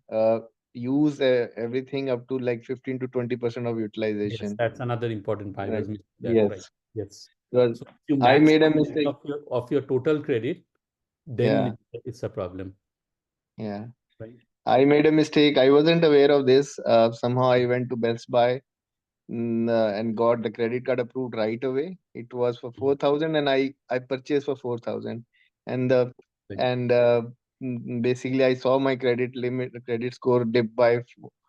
use everything up to like 15 to 20% of Yes, utilization. that's another important part. I Right. was missing that, right? Yes. Yes. Because So if you I max made a 100 mistake. of your total credit, Yeah. then it's a problem, Yeah. right? I made a mistake. I wasn't aware of this. Somehow I went to Best Buy, and got the credit card approved right away. It was for 4,000, and I purchased for 4,000, and the Right. and basically I saw my credit score dip by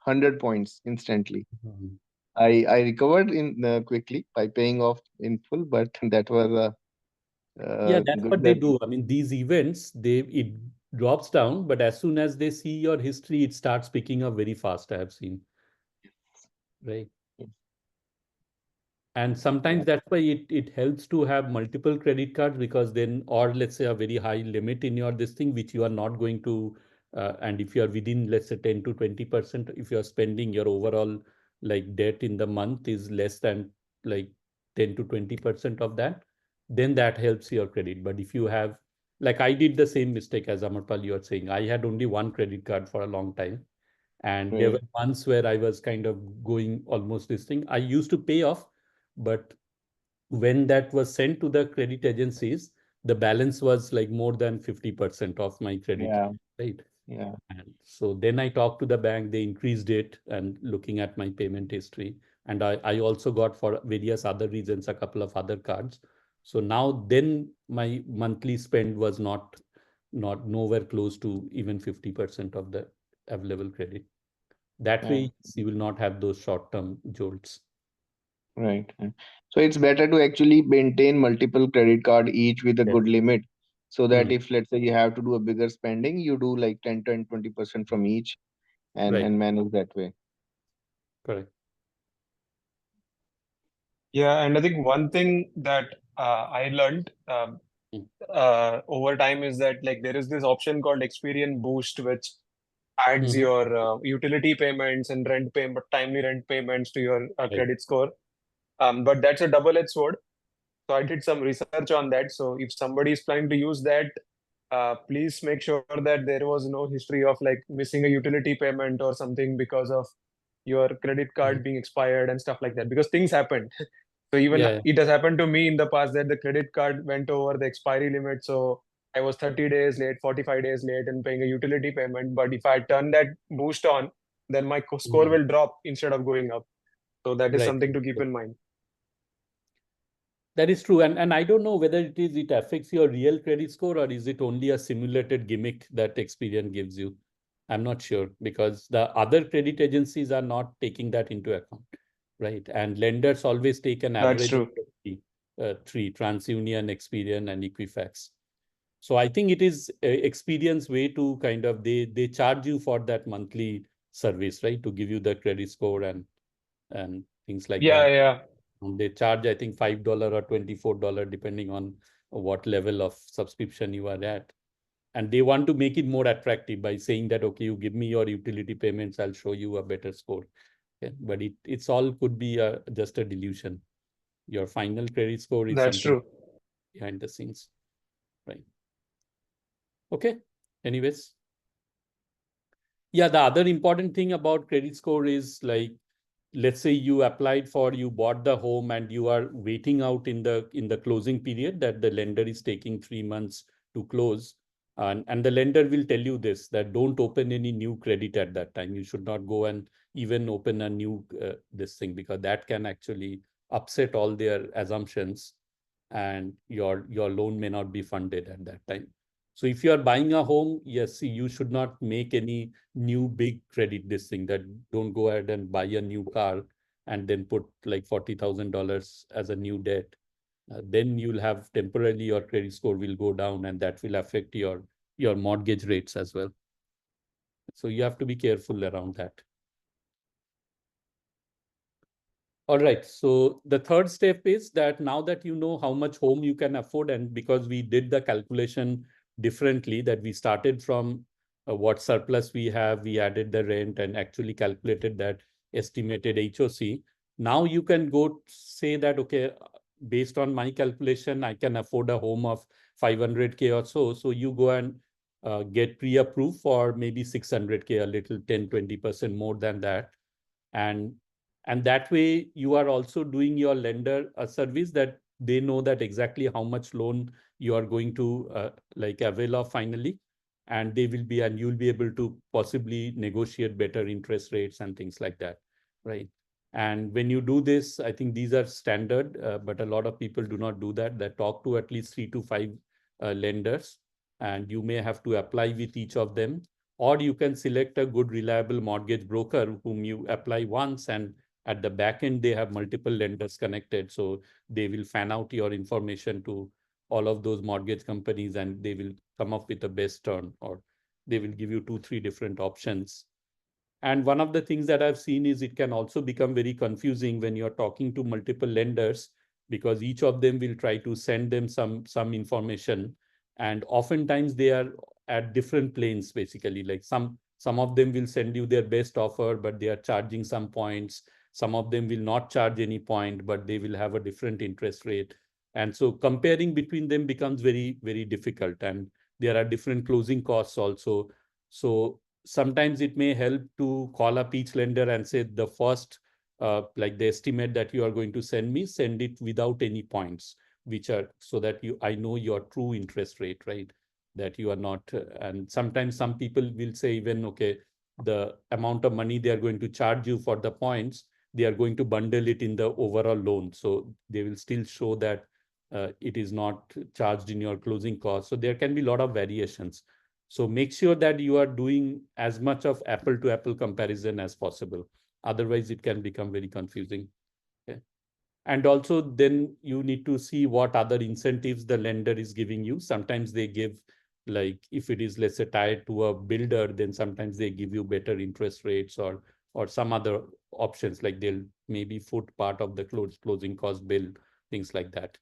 100 points instantly. Mhm. I recovered in quickly by paying off in full, but that was Yeah, a that's good what they lesson. do. I mean, these events, it drops down, but as soon as they see your history, it starts picking up very fast. I have seen, right? And Yeah. sometimes that's why it helps to have multiple credit cards, because then, or let's say a very high limit in your this thing, which you are not going to, and if you are within, let's say 10 to 20%, if you are spending your overall like debt in the month is less than like 10 to 20% of that, then that helps your credit. But if you have, like I did the same mistake as Amarpal, you are saying, I had only one credit card for a long time. And there were Right. months where I was kind of going almost this thing. I used to pay off, but when that was sent to the credit agencies, the balance was like more than 50% of my credit, Yeah. right? Yeah. And so then I talked to the bank, they increased it, and looking at my payment history. And I also got, for various other reasons, a couple of other cards. So now then my monthly spend was not nowhere close to even 50% of the available credit. That Yeah. way you will not have those short-term jolts. Right. Right. So it's better to actually maintain multiple credit card, each with a Yes. good limit, so that Hmm. if, let's say, you have to do a bigger spending, you do like 10 to 20% from each, and Right. manage that way. Correct. Yeah, and I think one thing that I learned Mm. over time is that like there is this option called Experian Boost, which adds Mhm. your utility payments and rent payment, timely rent payments to your Right. credit score. But that's a double-edged sword. So I did some research on that. So if somebody is planning to use that, please make sure that there was no history of like missing a utility payment or something because of your credit card Mhm. being expired and stuff like that. Because things happen. So even Yeah, yeah. it has happened to me in the past that the credit card went over the expiry limit. So I was 30 days late, 45 days late in paying a utility payment. But if I turn that boost on, then my score will drop instead of going up. So that is Right. something to keep in mind. That is true. And I don't know whether it affects your real credit score or is it only a simulated gimmick that Experian gives you. I'm not sure because the other credit agencies are not taking that into account, right? And lenders always take an That's average of true. three, TransUnion, Experian, and Equifax. So I think it is Experian's way to kind of they charge you for that monthly service, right? To give you the credit score and things like Yeah, that. yeah. They charge, I think, $5 or $24, depending on what level of subscription you are at. And they want to make it more attractive by saying that, okay, you give me your utility payments, I'll show you a better score. Okay? But it's all could be just a delusion. Your final credit score is That's something true. behind the scenes, right? Okay. Anyways. Yeah, the other important thing about credit score is like, let's say you bought the home and you are waiting out in the closing period that the lender is taking 3 months to close. And the lender will tell you this, that don't open any new credit at that time. You should not go and even open a new this thing, because that can actually upset all their assumptions and your loan may not be funded at that time. So if you are buying a home, yes, you should not make any new big credit this thing, that don't go ahead and buy a new car and then put like $40,000 as a new debt. Then you'll have temporarily your credit score will go down and that will affect your mortgage rates as well. So you have to be careful around that. All right. So the third step is that now that you know how much home you can afford, and because we did the calculation differently, that we started from what surplus we have, we added the rent and actually calculated that estimated HOC. Now you can go say that, okay, based on my calculation, I can afford a home of 500K or so. So you go and get pre-approved for maybe 600K, a little 10-20% more than that. And that way you are also doing your lender a service, that they know that exactly how much loan you are going to like avail of finally, and you'll be able to possibly negotiate better interest rates and things like that, right? And when you do this, I think these are standard, but a lot of people do not do that. They talk to at least 3 to 5 lenders, and you may have to apply with each of them, or you can select a good reliable mortgage broker whom you apply once, and at the back end, they have multiple lenders connected. So they will fan out your information to all of those mortgage companies and they will come up with the best term, or they will give you 2-3 different options. And one of the things that I've seen is it can also become very confusing when you're talking to multiple lenders, because each of them will try to send them some information. And oftentimes they are at different planes, basically. Like some of them will send you their best offer, but they are charging some points. Some of them will not charge any point, but they will have a different interest rate. And so comparing between them becomes very, very difficult. And there are different closing costs also. So sometimes it may help to call up each lender and say the first, like the estimate that you are going to send me, send it without any points, which are so that I know your true interest rate, right? That you are not, and sometimes some people will say even, okay, the amount of money they are going to charge you for the points, they are going to bundle it in the overall loan. So they will still show that it is not charged in your closing costs. So there can be a lot of variations. So make sure that you are doing as much of apple to apple comparison as possible. Otherwise, it can become very confusing. Okay. And also then you need to see what other incentives the lender is giving you. Sometimes they give, like if it is, let's say, tied to a builder, then sometimes they give you better interest rates or some other options, like they'll maybe foot part of the closing cost bill, things like that.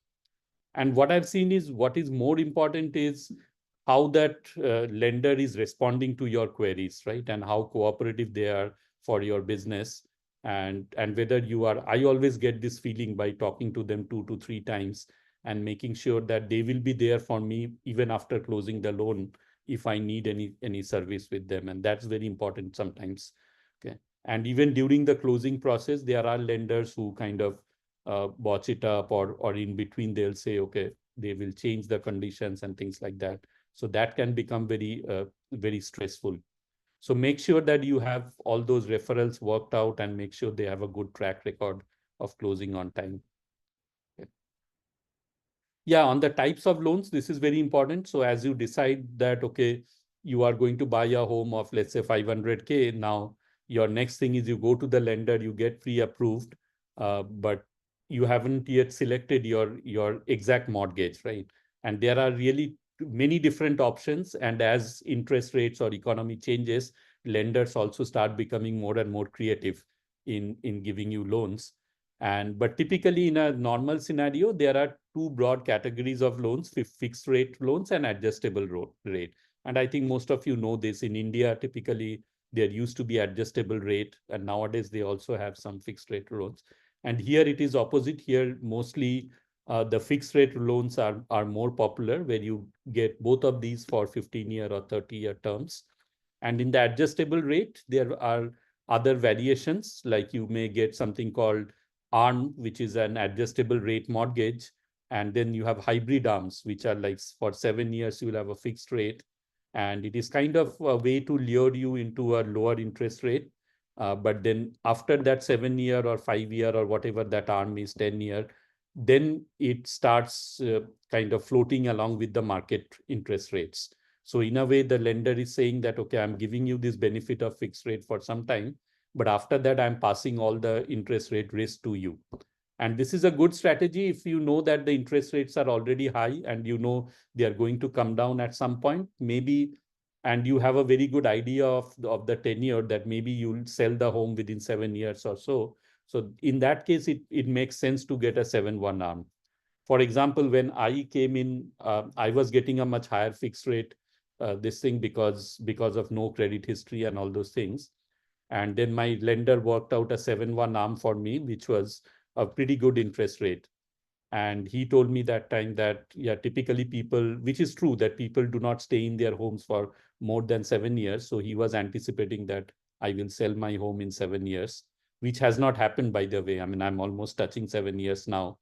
And what I've seen is what is more important is how that lender is responding to your queries, right? And how cooperative they are for your business. And whether you are, I always get this feeling by talking to them 2 to 3 times and making sure that they will be there for me even after closing the loan if I need any service with them. And that's very important sometimes. Okay. And even during the closing process, there are lenders who kind of botch it up, or in between they'll say, okay, they will change the conditions and things like that. So that can become very, very stressful. So make sure that you have all those referrals worked out and make sure they have a good track record of closing on time. Yeah, on the types of loans, this is very important. So as you decide that, okay, you are going to buy a home of, let's say, 500K, now your next thing is you go to the lender, you get pre-approved, but you haven't yet selected your exact mortgage, right? And there are really many different options. And as interest rates or economy changes, lenders also start becoming more and more creative in giving you loans. But typically in a normal scenario, there are two broad categories of loans: fixed rate loans and adjustable rate. And I think most of you know this. In India, typically there used to be adjustable rate, and nowadays they also have some fixed rate loans. And here it is opposite. Here mostly the fixed rate loans are more popular, where you get both of these for 15-year or 30-year terms. And in the adjustable rate, there are other variations, like you may get something called ARM, which is an adjustable rate mortgage. And then you have hybrid ARMs, which are like for 7 years, you will have a fixed rate. And it is kind of a way to lure you into a lower interest rate. But then after that 7-year or 5-year or whatever that ARM is, 10-year, then it starts kind of floating along with the market interest rates. So in a way, the lender is saying that, okay, I'm giving you this benefit of fixed rate for some time, but after that, I'm passing all the interest rate risk to you. And this is a good strategy if you know that the interest rates are already high and you know they are going to come down at some point, maybe, and you have a very good idea of the tenure that maybe you'll sell the home within 7 years or so. So in that case, it makes sense to get a 7/1 ARM. For example, when I came in, I was getting a much higher fixed rate, this thing because of no credit history and all those things. And then my lender worked out a 7/1 ARM for me, which was a pretty good interest rate. And he told me that time that, yeah, typically people, which is true, that people do not stay in their homes for more than 7 years. So he was anticipating that I will sell my home in 7 years, which has not happened, by the way. I mean, I'm almost touching 7 years now.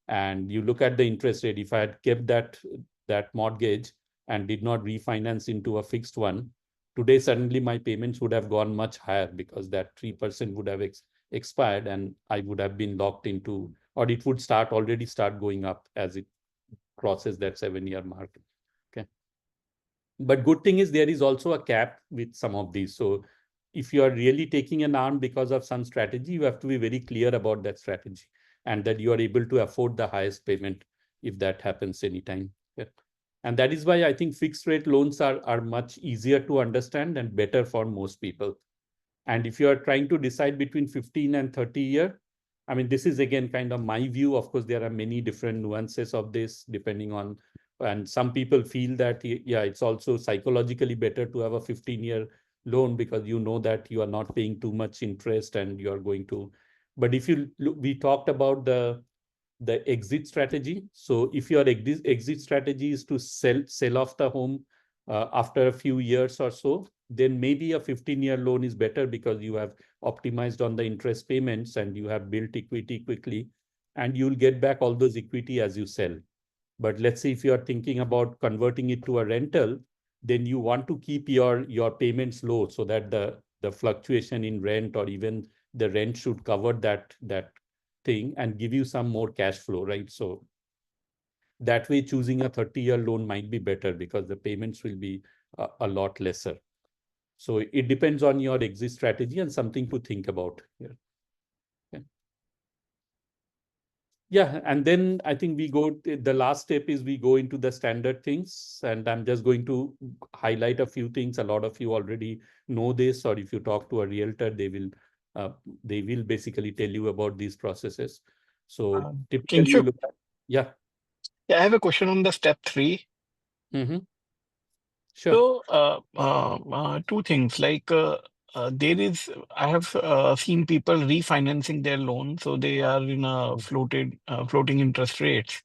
And you look at the interest rate, if I had kept that mortgage and did not refinance into a fixed one, today suddenly my payments would have gone much higher, because that 3% would have expired and I would have been locked into, or it would already start going up as it crosses that 7-year mark. Okay. But good thing is there is also a cap with some of these. So if you are really taking an ARM because of some strategy, you have to be very clear about that strategy and that you are able to afford the highest payment if that happens anytime. Yeah. And that is why I think fixed rate loans are much easier to understand and better for most people. And if you are trying to decide between 15 and 30-year, I mean, this is again kind of my view. Of course, there are many different nuances of this depending on, and some people feel that, yeah, it's also psychologically better to have a 15-year loan because you know that you are not paying too much interest and you are going to. But if you look, we talked about the exit strategy. So if your exit strategy is to sell off the home after a few years or so, then maybe a 15-year loan is better because you have optimized on the interest payments and you have built equity quickly, and you'll get back all those equity as you sell. But let's say if you are thinking about converting it to a rental, then you want to keep your payments low so that the fluctuation in rent or even the rent should cover that thing and give you some more cash flow, right? So that way, choosing a 30-year loan might be better because the payments will be a lot lesser. So it depends on your exit strategy and something to think about here. Okay. Yeah, and then I think the last step is we go into the standard things, and I'm just going to highlight a few things. A lot of you already know this, or if you talk to a realtor, they will basically tell you about these processes. So typically you Kingshuk, look at, yeah. I have a question on the step 3. Mm-hmm. Sure. So, two things I have seen people refinancing their loan, so they are in a floating interest rates,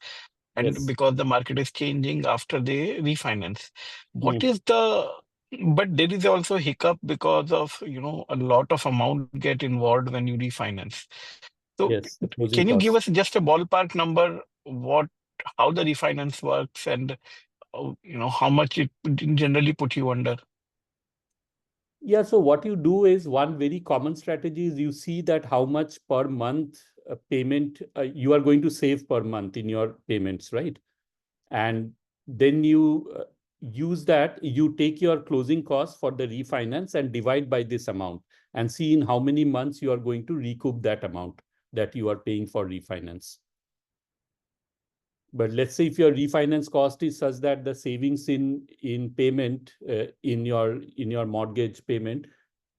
and Yes. because the market is changing after they refinance. What Mm. is but there is also hiccup because of, a lot of amount get involved when you refinance. So Yes, the closing can you give costs. us just a ballpark number, how the refinance works and how much it generally put you under? Yeah, so what you do is one very common strategy is you see that how much per month payment you are going to save per month in your payments, right? And then you use that, you take your closing costs for the refinance and divide by this amount and see in how many months you are going to recoup that amount that you are paying for refinance. But let's say if your refinance cost is such that the savings in payment in your mortgage payment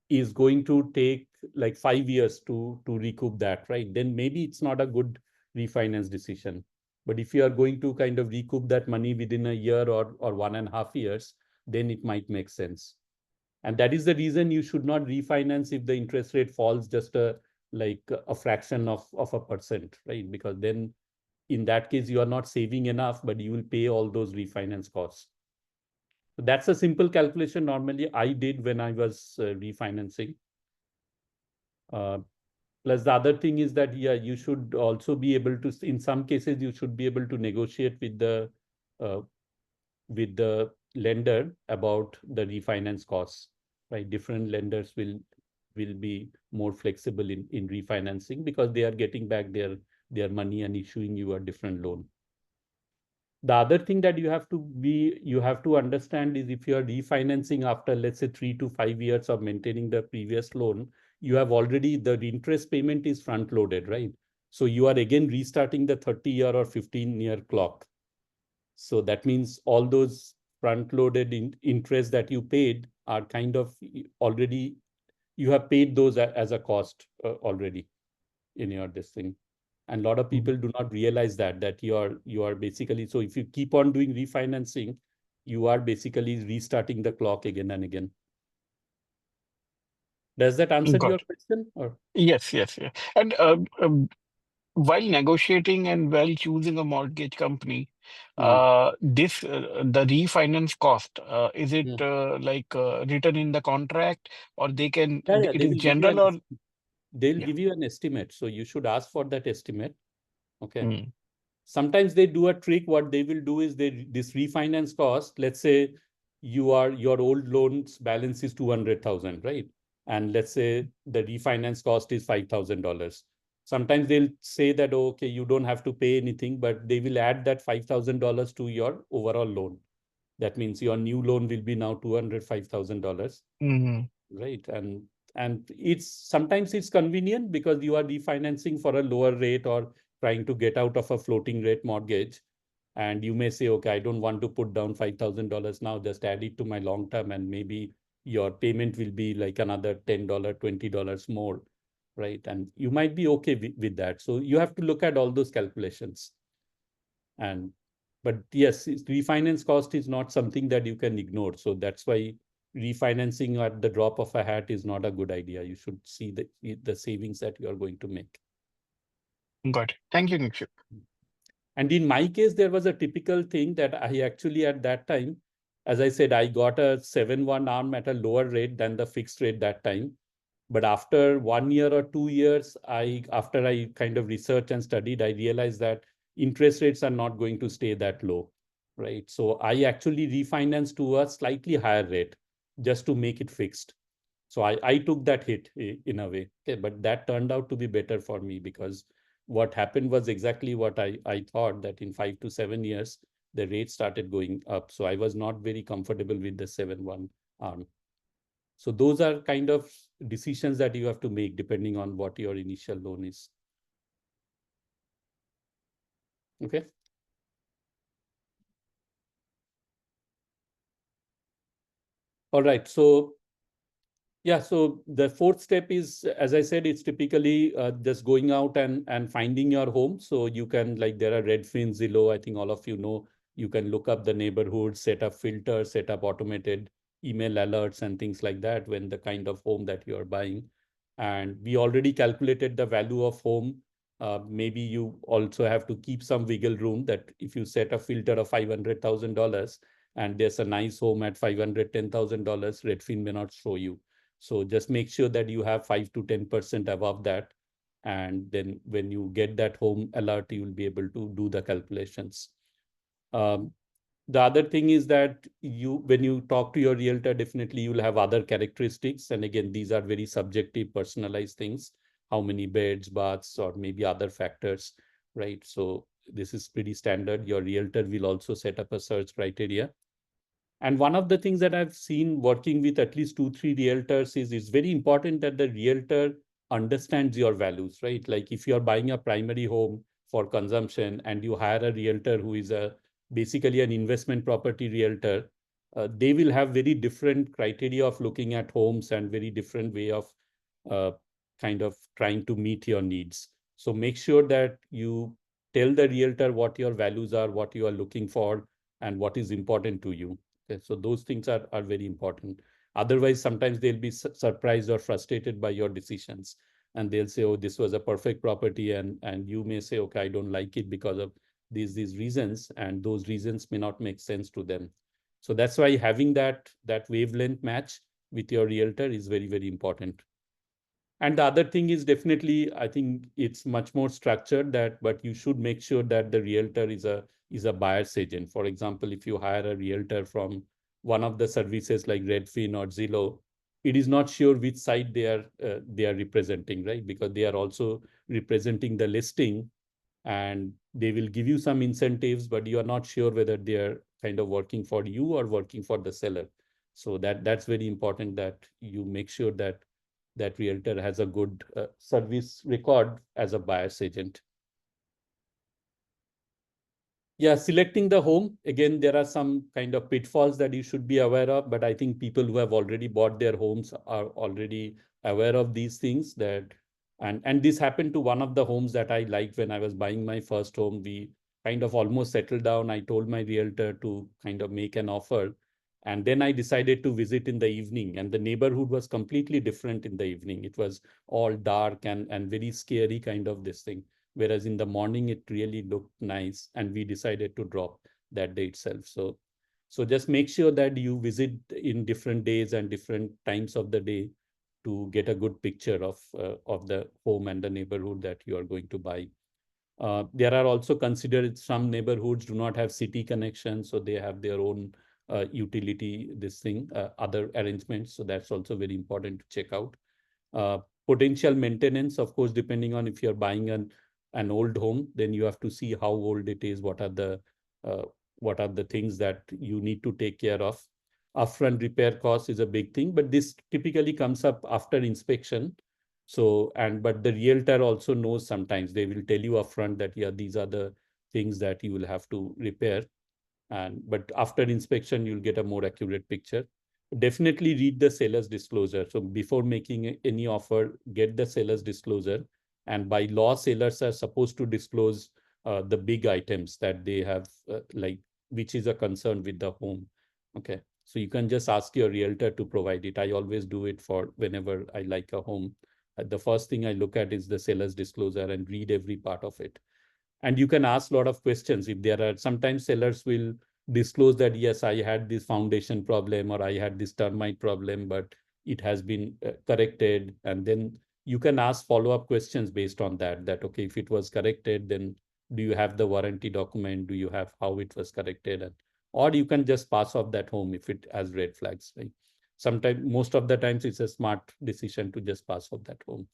is going to take like 5 years to recoup that, right? Then maybe it's not a good refinance decision. But if you are going to kind of recoup that money within a year or 1.5 years, then it might make sense. And that is the reason you should not refinance if the interest rate falls just a fraction of a percent, right? Because then in that case, you are not saving enough, but you will pay all those refinance costs. So that's a simple calculation normally I did when I was refinancing. Plus the other thing is that, yeah, you should also be able to, in some cases, you should be able to negotiate uh, with the lender about the refinance costs, right? Different lenders will be more flexible in refinancing because they are getting back their money and issuing you a different loan. The other thing that you have to understand is if you are refinancing after, let's say, 3 to 5 years of maintaining the previous loan, you have already, the interest payment is front loaded, right? So you are again restarting the 30-year or 15-year clock. So that means all those front loaded interest that you paid are kind of already, you have paid those as a cost already in your this thing. And a lot of people do not realize that you are basically, so if you keep on doing refinancing, you are basically restarting the clock again and again. Does that answer Got your it. question? Or Yes, yes, yeah. And while negotiating and while choosing a mortgage company, the refinance cost, is it Hmm. written in the contract, or Yeah, it they is will give you general, or they'll yeah. give you an estimate. So you should ask for that estimate. Okay. Mm, Sometimes they do a trick. What they will do is this refinance cost, let's say your old loans balance is 200,000, right? And let's say the refinance cost is $5,000. Sometimes they'll say that, oh, okay, you don't have to pay anything, but they will add that $5,000 to your overall loan. That means your new loan will be now $205,000, mm, right? And it's sometimes it's convenient because you are refinancing for a lower rate or trying to get out of a floating rate mortgage, and you may say, okay, I don't want to put down $5,000 now, just add it to my long term, and maybe your payment will be like another $10 $20 more, right? And you might be okay with that. So you have to look at all those calculations. And but yes, refinance cost is not something that you can ignore. So that's why refinancing at the drop of a hat is not a good idea. You should see the savings that you are going to make. got it. Thank you, Kingshuk. And in my case, there was a typical thing that I actually at that time, as I said, I got a 7/1 arm at a lower rate than the fixed rate that time. But after 1 year or 2 years, after I kind of researched and studied, I realized that interest rates are not going to stay that low, right? So I actually refinanced to a slightly higher rate just to make it fixed. So I took that hit in a way. Okay, but that turned out to be better for me because what happened was exactly what I thought, that in 5 to 7 years, the rate started going up. So I was not very comfortable with the 7/1 arm. So those are kind of decisions that you have to make depending on what your initial loan is. Okay. All right. So yeah, so the fourth step is, as I said, it's typically just going out and finding your home. So you can, like, there are Redfin, Zillow, I think all of you know, you can look up the neighborhood, set up filters, set up automated email alerts and things like that when the kind of home that you are buying. And we already calculated the value of home. Maybe you also have to keep some wiggle room that if you set a filter of $500,000 and there's a nice home at $510,000, Redfin may not show you. So just make sure that you have 5 to 10% above that. And then when you get that home alert, you will be able to do the calculations. Um, The other thing is that when you talk to your realtor, definitely you'll have other characteristics. And again, these are very subjective, personalized things. How many beds, baths, or maybe other factors, right? So this is pretty standard. Your realtor will also set up a search criteria. And one of the things that I've seen working with at least 2, 3 realtors is it's very important that the realtor understands your values, right? Like if you're buying a primary home for consumption and you hire a realtor who is basically an investment property realtor, they will have very different criteria of looking at homes and very different way of uh, kind of trying to meet your needs. So make sure that you tell the realtor what your values are, what you are looking for, and what is important to you. Okay, so those things are very important. Otherwise, sometimes they'll be surprised or frustrated by your decisions. And they'll say, oh, this was a perfect property. And you may say, okay, I don't like it because of these reasons. And those reasons may not make sense to them. So that's why having that wavelength match with your realtor is very, very important. And the other thing is definitely, I think it's much more structured but you should make sure that the realtor is a buyer's agent. For example, if you hire a realtor from one of the services like Redfin or Zillow, it is not sure which side they are representing, right? Because they are also representing the listing, and they will give you some incentives, but you are not sure whether they are kind of working for you or working for the seller. So that's very important that you make sure that realtor has a good service record as a buyer's agent. Yeah, selecting the home, again, there are some kind of pitfalls that you should be aware of, but I think people who have already bought their homes are already aware of these things. And this happened to one of the homes that I liked when I was buying my first home. We kind of almost settled down. I told my realtor to kind of make an offer. And then I decided to visit in the evening, and the neighborhood was completely different in the evening. It was all dark and very scary kind of this thing. Whereas in the morning, it really looked nice, and we decided to drop that day itself. So just make sure that you visit in different days and different times of the day to get a good picture of the home and the neighborhood that you are going to buy. There are also considered some neighborhoods do not have city connections, so they have their own utility, other arrangements. So that's also very important to check out. Potential maintenance, of course, depending on if you're buying an old home, then you have to see how old it is, what are the things that you need to take care of. Upfront repair cost is a big thing, but this typically comes up after inspection. But the realtor also knows, sometimes they will tell you upfront that, yeah, these are the things that you will have to repair. But after inspection, you'll get a more accurate picture. Definitely read the seller's disclosure. So before making any offer, get the seller's disclosure. And by law, sellers are supposed to disclose the big items that they have, which is a concern with the home. Okay. So you can just ask your realtor to provide it. I always do it for whenever I like a home. The first thing I look at is the seller's disclosure and read every part of it. And you can ask a lot of questions. If there are, sometimes sellers will disclose that, yes, I had this foundation problem, or I had this termite problem, but it has been corrected. And then you can ask follow-up questions based on that, okay, if it was corrected, then do you have the warranty document? Do you have how it was corrected? Or you can just pass off that home if it has red flags, right? Sometimes, most of the times, it's a smart decision to just pass off that home.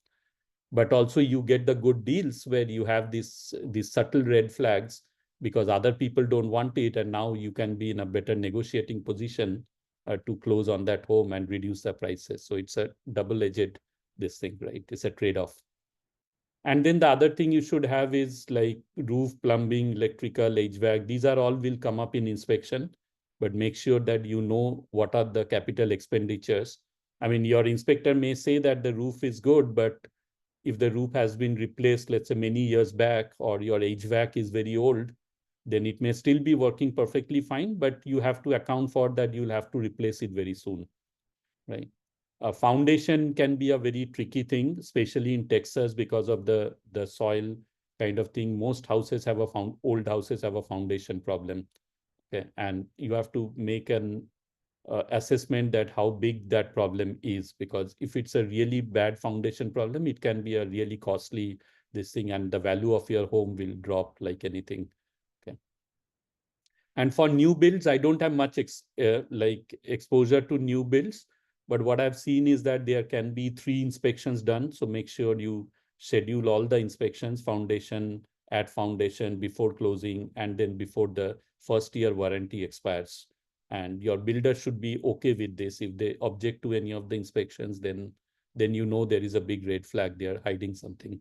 But also you get the good deals where you have these subtle red flags because other people don't want it, and now you can be in a better negotiating position to close on that home and reduce the prices. So it's a double-edged this thing, right? It's a trade-off. And then the other thing you should have is like roof, plumbing, electrical, HVAC. These are all will come up in inspection, but make sure that you know what are the capital expenditures. I mean, your inspector may say that the roof is good, but if the roof has been replaced, let's say many years back, or your HVAC is very old, then it may still be working perfectly fine, but you have to account for that you'll have to replace it very soon, right? A foundation can be a very tricky thing, especially in Texas because of the soil kind of thing. Most houses have old houses have a foundation problem. Okay, and you have to make an assessment that how big that problem is, because if it's a really bad foundation problem, it can be a really costly this thing, and the value of your home will drop like anything. Okay. And for new builds, I don't have much exposure to new builds, but what I've seen is that there can be 3 inspections done. So make sure you schedule all the inspections, foundation, at foundation, before closing, and then before the first year warranty expires. And your builder should be okay with this. If they object to any of the inspections, then you know there is a big red flag. They are hiding something,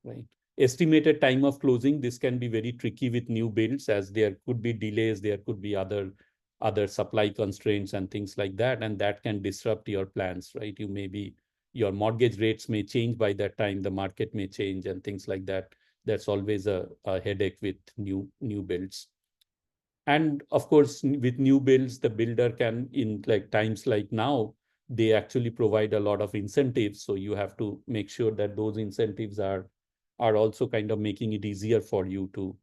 right? Estimated time of closing, this can be very tricky with new builds, as there could be delays, there could be other supply constraints and things like that, and that can disrupt your plans, right? Your mortgage rates may change by that time, the market may change and things like that. That's always a headache with new builds. And of course, with new builds, the builder can, in like times like now, they actually provide a lot of incentives. So you have to make sure that those incentives are also kind of making it easier for you to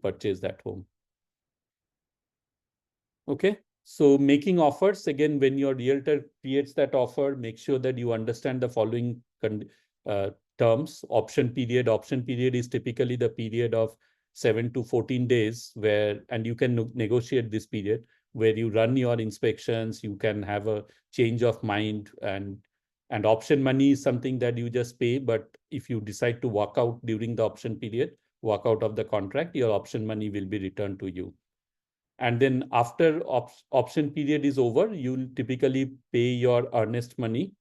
purchase that home. Okay. So making offers, again, when your realtor creates that offer, make sure that you understand the following terms. Option period. Option period is typically the period of 7 to 14 days and you can negotiate this period where you run your inspections, you can have a change of mind, and option money is something that you just pay. But if you decide to walk out during the option period, walk out of the contract, your option money will be returned to you. And then after option period is over, you'll typically pay your earnest money.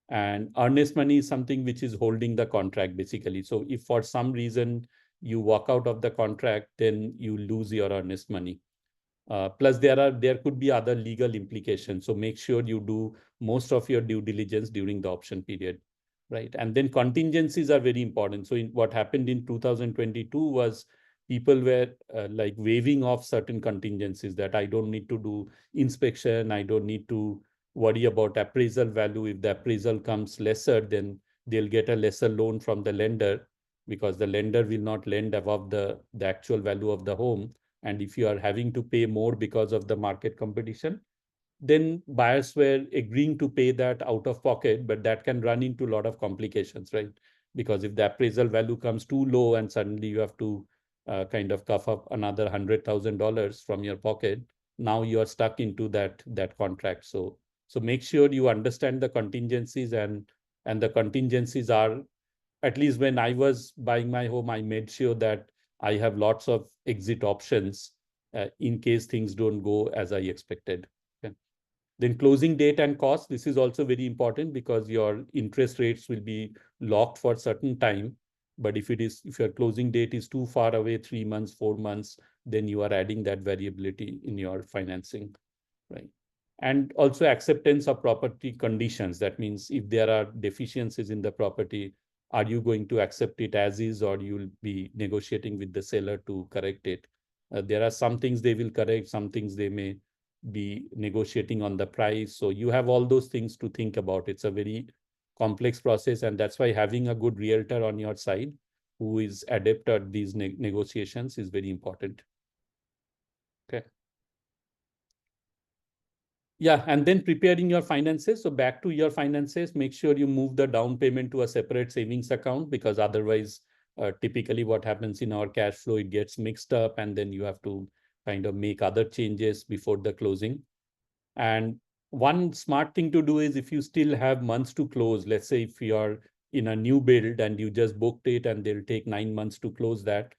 And earnest money is something which is holding the contract, basically. So if for some reason you walk out of the contract, then you lose your earnest money. Plus, there could be other legal implications. So make sure you do most of your due diligence during the option period, right? And then contingencies are very important. So what happened in 2022 was people were like waiving off certain contingencies, that I don't need to do inspection, I don't need to worry about appraisal value. If the appraisal comes lesser, then they'll get a lesser loan from the lender, because the lender will not lend above the actual value of the home. And if you are having to pay more because of the market competition, then buyers were agreeing to pay that out of pocket, but that can run into a lot of complications, right? Because if the appraisal value comes too low and suddenly you have to kind of cough up another $100,000 from your pocket, now you are stuck into that contract. So make sure you understand the contingencies, and the contingencies are, at least when I was buying my home, I made sure that I have lots of exit options in case things don't go as I expected. Okay. Then closing date and cost. This is also very important, because your interest rates will be locked for a certain time. But if your closing date is too far away, 3 months, 4 months, then you are adding that variability in your financing, right? And also acceptance of property conditions. That means if there are deficiencies in the property, are you going to accept it as is, or you'll be negotiating with the seller to correct it? There are some things they will correct, some things they may be negotiating on the price. So you have all those things to think about. It's a very complex process, and that's why having a good realtor on your side who is adept at these negotiations is very important. Okay. Yeah, and then preparing your finances. So back to your finances, make sure you move the down payment to a separate savings account, because otherwise, typically what happens in our cash flow, it gets mixed up, and then you have to kind of make other changes before the closing. And one smart thing to do is, if you still have months to close, let's say if you're in a new build and you just booked it and they'll take 9 months to close that,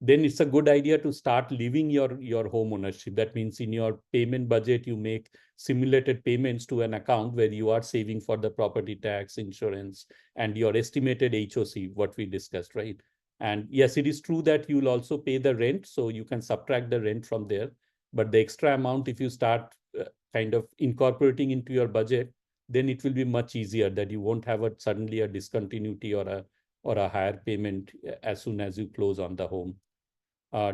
then it's a good idea to start leaving your home ownership. That means in your payment budget, you make simulated payments to an account where you are saving for the property tax, insurance, and your estimated HOC, what we discussed, right? And yes, it is true that you'll also pay the rent, so you can subtract the rent from there. But the extra amount, if you start kind of incorporating into your budget, then it will be much easier, that you won't have suddenly a discontinuity or a higher payment as soon as you close on the home.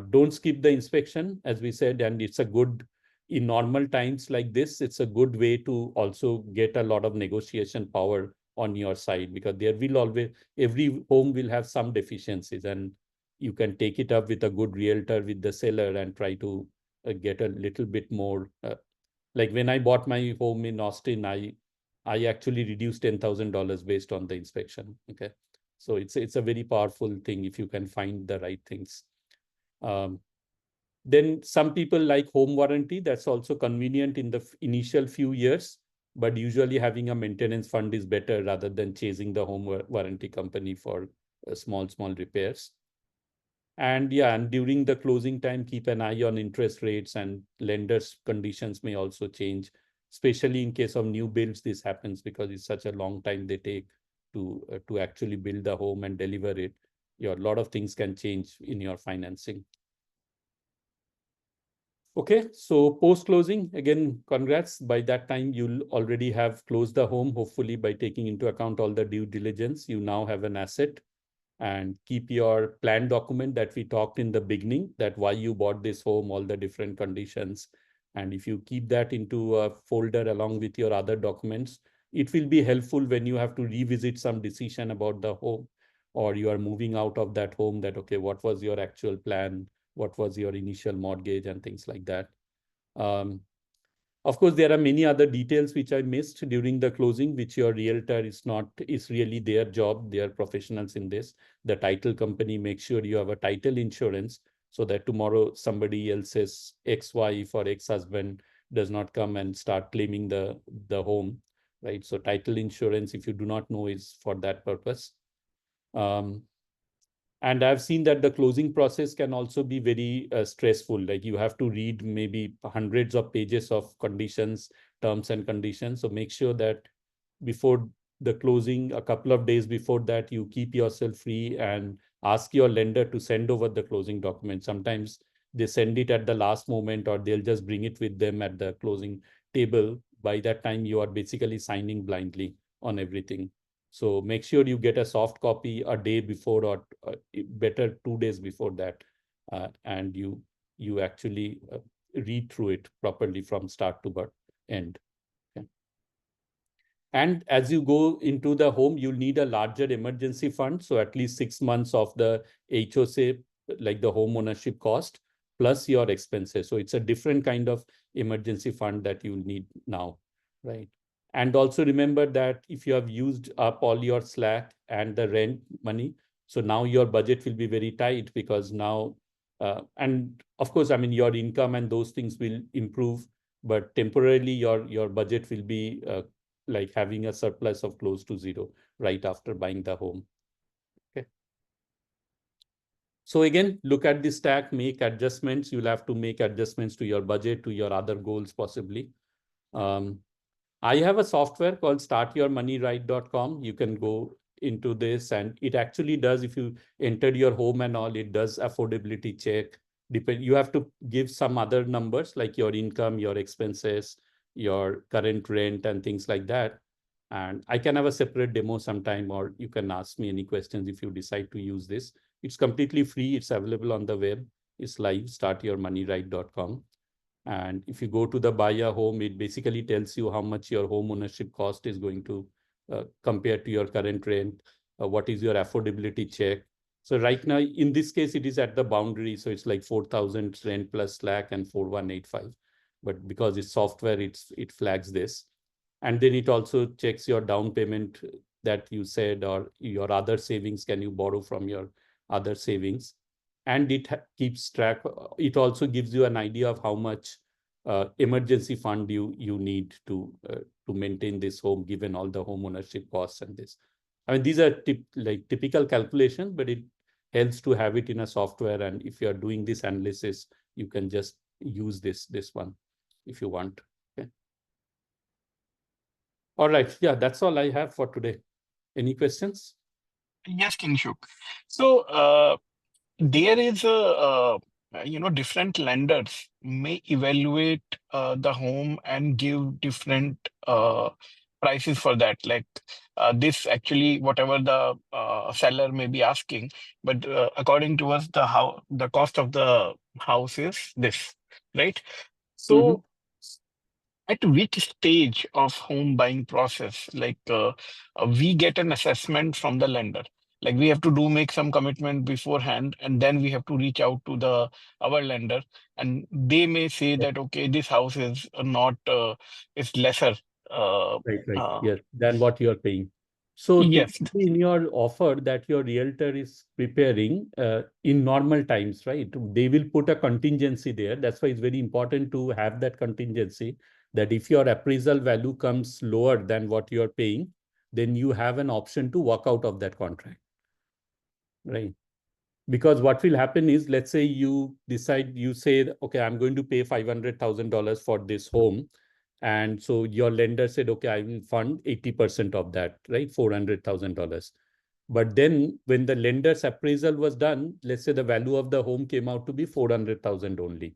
Don't skip the inspection, as we said, and it's a good, in normal times like this, it's a good way to also get a lot of negotiation power on your side, because there will always, every home will have some deficiencies, and you can take it up with a good realtor, with the seller, and try to get a little bit more. Like when I bought my home in Austin, I actually reduced $10,000 based on the inspection. Okay, so it's a very powerful thing if you can find the right things. Then some people like home warranty. That's also convenient in the initial few years, but usually having a maintenance fund is better rather than chasing the home warranty company for small repairs. And yeah, and during the closing time, keep an eye on interest rates, and lenders' conditions may also change, especially in case of new builds. This happens because it's such a long time they take to actually build the home and deliver it. A lot of things can change in your financing. Okay, so post-closing, again, congrats. By that time, you'll already have closed the home, hopefully by taking into account all the due diligence. You now have an asset, and keep your plan document that we talked in the beginning, that why you bought this home, all the different conditions. And if you keep that into a folder along with your other documents, it will be helpful when you have to revisit some decision about the home, or you are moving out of that home, that, okay, what was your actual plan? What was your initial mortgage and things like that. Of course, there are many other details which I missed during the closing, which your realtor is really their job. They are professionals in this. The title company makes sure you have a title insurance, so that tomorrow somebody else's ex-wife or ex-husband does not come and start claiming the home, right? So title insurance, if you do not know, is for that purpose. And I've seen that the closing process can also be very stressful. Like you have to read maybe hundreds of pages of conditions, terms and conditions. So make sure that before the closing, a couple of days before that, you keep yourself free and ask your lender to send over the closing document. Sometimes they send it at the last moment, or they'll just bring it with them at the closing table. By that time, you are basically signing blindly on everything. So make sure you get a soft copy a day before, or better 2 days before that, and you actually read through it properly from start to end. Okay. And as you go into the home, you'll need a larger emergency fund. So at least 6 months of the HOC, like the home ownership cost, plus your expenses. So it's a different kind of emergency fund that you'll need now, right? And also remember that if you have used up all your slack and the rent money, so now your budget will be very tight, because now, and of course, I mean, your income and those things will improve, but temporarily your budget will be like having a surplus of close to zero right after buying the home. Okay. So again, look at the stack, make adjustments. You'll have to make adjustments to your budget, to your other goals possibly. I have a software called startyourmoneyright.com. You can go into this, and it actually does, if you entered your home and all, it does affordability check. You have to give some other numbers like your income, your expenses, your current rent and things like that. And I can have a separate demo sometime, or you can ask me any questions if you decide to use this. It's completely free. It's available on the web. It's live, startyourmoneyright.com. And if you go to the buy a home, it basically tells you how much your home ownership cost is going to compare to your current rent. What is your affordability check? So right now, in this case, it is at the boundary. So it's like 4,000 rent plus slack and 4,185. But because it's software, it flags this. And then it also checks your down payment that you said, or your other savings. Can you borrow from your other savings? And it keeps track. It also gives you an idea of how much emergency fund you need to maintain this home, given all the home ownership costs and this. I mean, these are typical calculations, but it helps to have it in a software. And if you are doing this analysis, you can just use this one if you want. Okay. All right. Yeah, that's all I have for today. Any questions? Yes, Kingshuk. So there is different lenders may evaluate the home and give different prices for that. Like this actually, whatever the seller may be asking, but according to us, the cost of the house is this, right? So at which stage of home buying process, we get an assessment from the lender? Like we have to make some commitment beforehand, and then we have to reach out to our lender, and they may say that, okay, this house is not, it's lesser. Right. Uh, Yes, than what you are paying. So Yes. typically in your offer that your realtor is preparing in normal times, right? They will put a contingency there. That's why it's very important to have that contingency, that if your appraisal value comes lower than what you're paying, then you have an option to walk out of that contract, right? Because what will happen is, let's say you decide, you say, okay, I'm going to pay $500,000 for this home. And so your lender said, okay, I will fund 80% of that, right? $400,000. But then when the lender's appraisal was done, let's say the value of the home came out to be 400,000 only,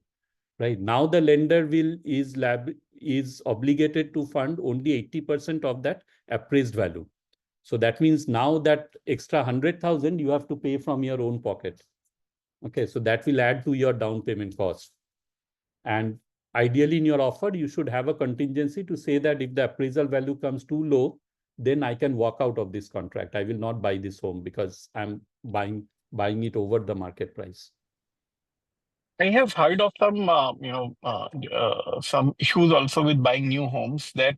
right? Now the lender is obligated to fund only 80% of that appraised value. So that means now that extra 100,000 you have to pay from your own pocket. Okay, so that will add to your down payment cost. And ideally in your offer, you should have a contingency to say that if the appraisal value comes too low, then I can walk out of this contract. I will not buy this home because I'm buying it over the market price. I have heard of some issues also with buying new homes, that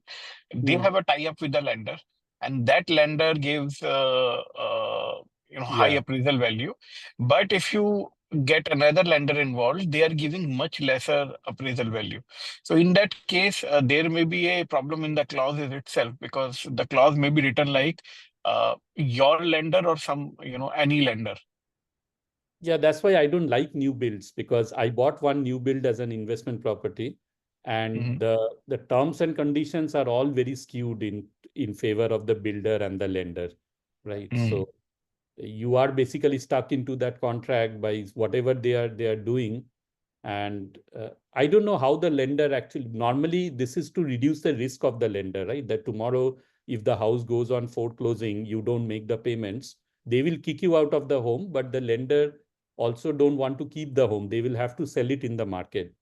they have a tie-up with the lender, and that lender gives high Yeah. appraisal value. But if you get another lender involved, they are giving much lesser appraisal value. So in that case, there may be a problem in the clauses itself, because the clause may be written like your lender or any lender. Yeah, that's why I don't like new builds, because I bought one new build as an investment property, and the terms and conditions are all very skewed in favor of the builder and the lender, right? So you are basically stuck into that contract by whatever they are doing. And I don't know how the lender actually, normally this is to reduce the risk of the lender, right? That tomorrow, if the house goes on foreclosing, you don't make the payments, they will kick you out of the home, but the lender also don't want to keep the home. They will have to sell it in the market.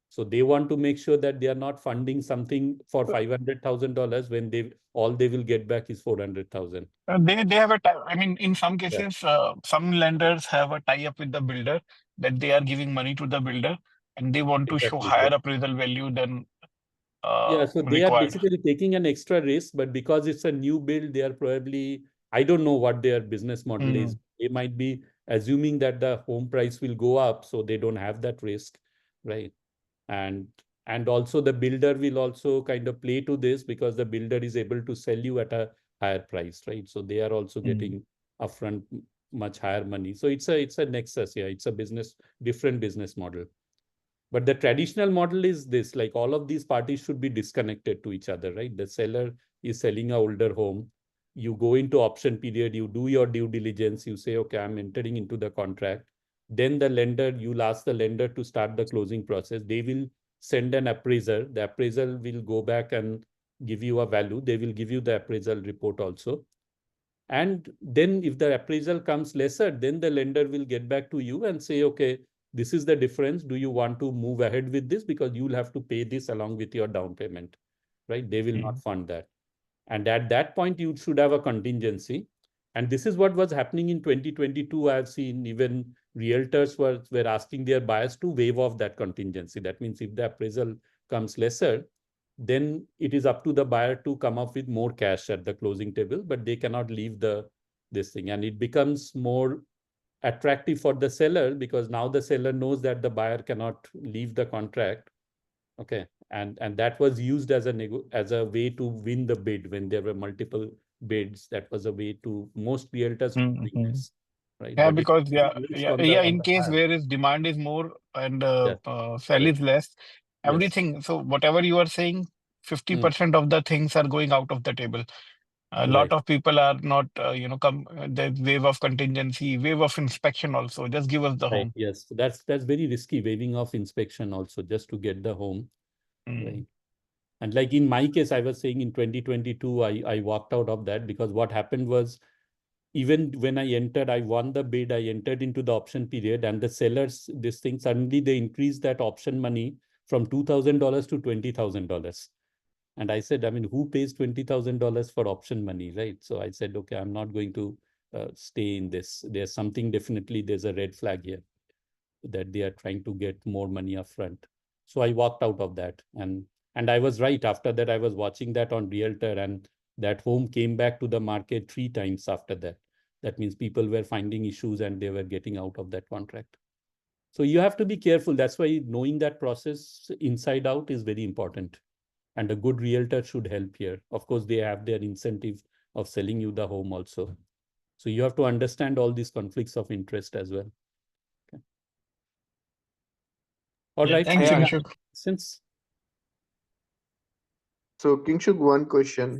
So they want to make sure that they are not funding something for $500,000 when all they will get back is 400,000. They have a tie. I mean, in some Yeah, cases, some lenders have a tie-up with the builder, that they are giving money to the builder, and they want to show exactly. higher appraisal value than Yeah, so they are required. basically taking an extra risk, but because it's a new build, they are probably, I don't know what their business model is. They might be assuming that the home price will go up, so they don't have that risk, right? And also the builder will also kind of play to this, because the builder is able to sell you at a higher price, right? So they are also getting upfront much higher money. So it's a nexus, yeah, it's a different business model. But the traditional model is this, like all of these parties should be disconnected to each other, right? The seller is selling an older home. You go into option period, you do your due diligence, you say, okay, I'm entering into the contract. Then the lender, you'll ask the lender to start the closing process. They will send an appraiser. The appraiser will go back and give you a value. They will give you the appraisal report also. And then if the appraisal comes lesser, then the lender will get back to you and say, okay, this is the difference. Do you want to move ahead with this? Because you'll have to pay this along with your down payment, right? They will not fund that. And at that point, you should have a contingency. And this is what was happening in 2022. I've seen even realtors were asking their buyers to waive off that contingency. That means if the appraisal comes lesser, then it is up to the buyer to come up with more cash at the closing table, but they cannot leave this thing. And it becomes more attractive for the seller, because now the seller knows that the buyer cannot leave the contract. Okay. And that was used as a way to win the bid when there were multiple bids. That was a way to, most realtors were doing this, right? Yeah, But if because risk on the in case buyer, where is demand is more and yes, sell yes, is less, yes. everything. So whatever you are saying, 50% of the things are going out of the table. A lot Right. of people are not, the wave of contingency, wave of inspection also. Just give us the Right. home. Yes. That's very risky, waiving off inspection also just to get the home. Right. And like in my case, I was saying in 2022, I walked out of that, because what happened was, even when I entered, I won the bid, I entered into the option period, and the sellers, this thing, suddenly they increased that option money from $2,000 to $20,000. And I said, I mean, who pays $20,000 for option money, right? So I said, okay, I'm not going to stay in this. There's something, definitely there's a red flag here, that they are trying to get more money upfront. So I walked out of that. And I was right. After that, I was watching that on Realtor, and That home came back to the market 3 times after that. That means people were finding issues and they were getting out of that contract. So you have to be careful. That's why knowing that process inside out is very important. And a good realtor should help here. Of course, they have their incentive of selling you the home also. So you have to understand all these conflicts of interest as well. Okay. All right. Thanks, Yeah. Kingshuk. Since So Kingshuk, one question.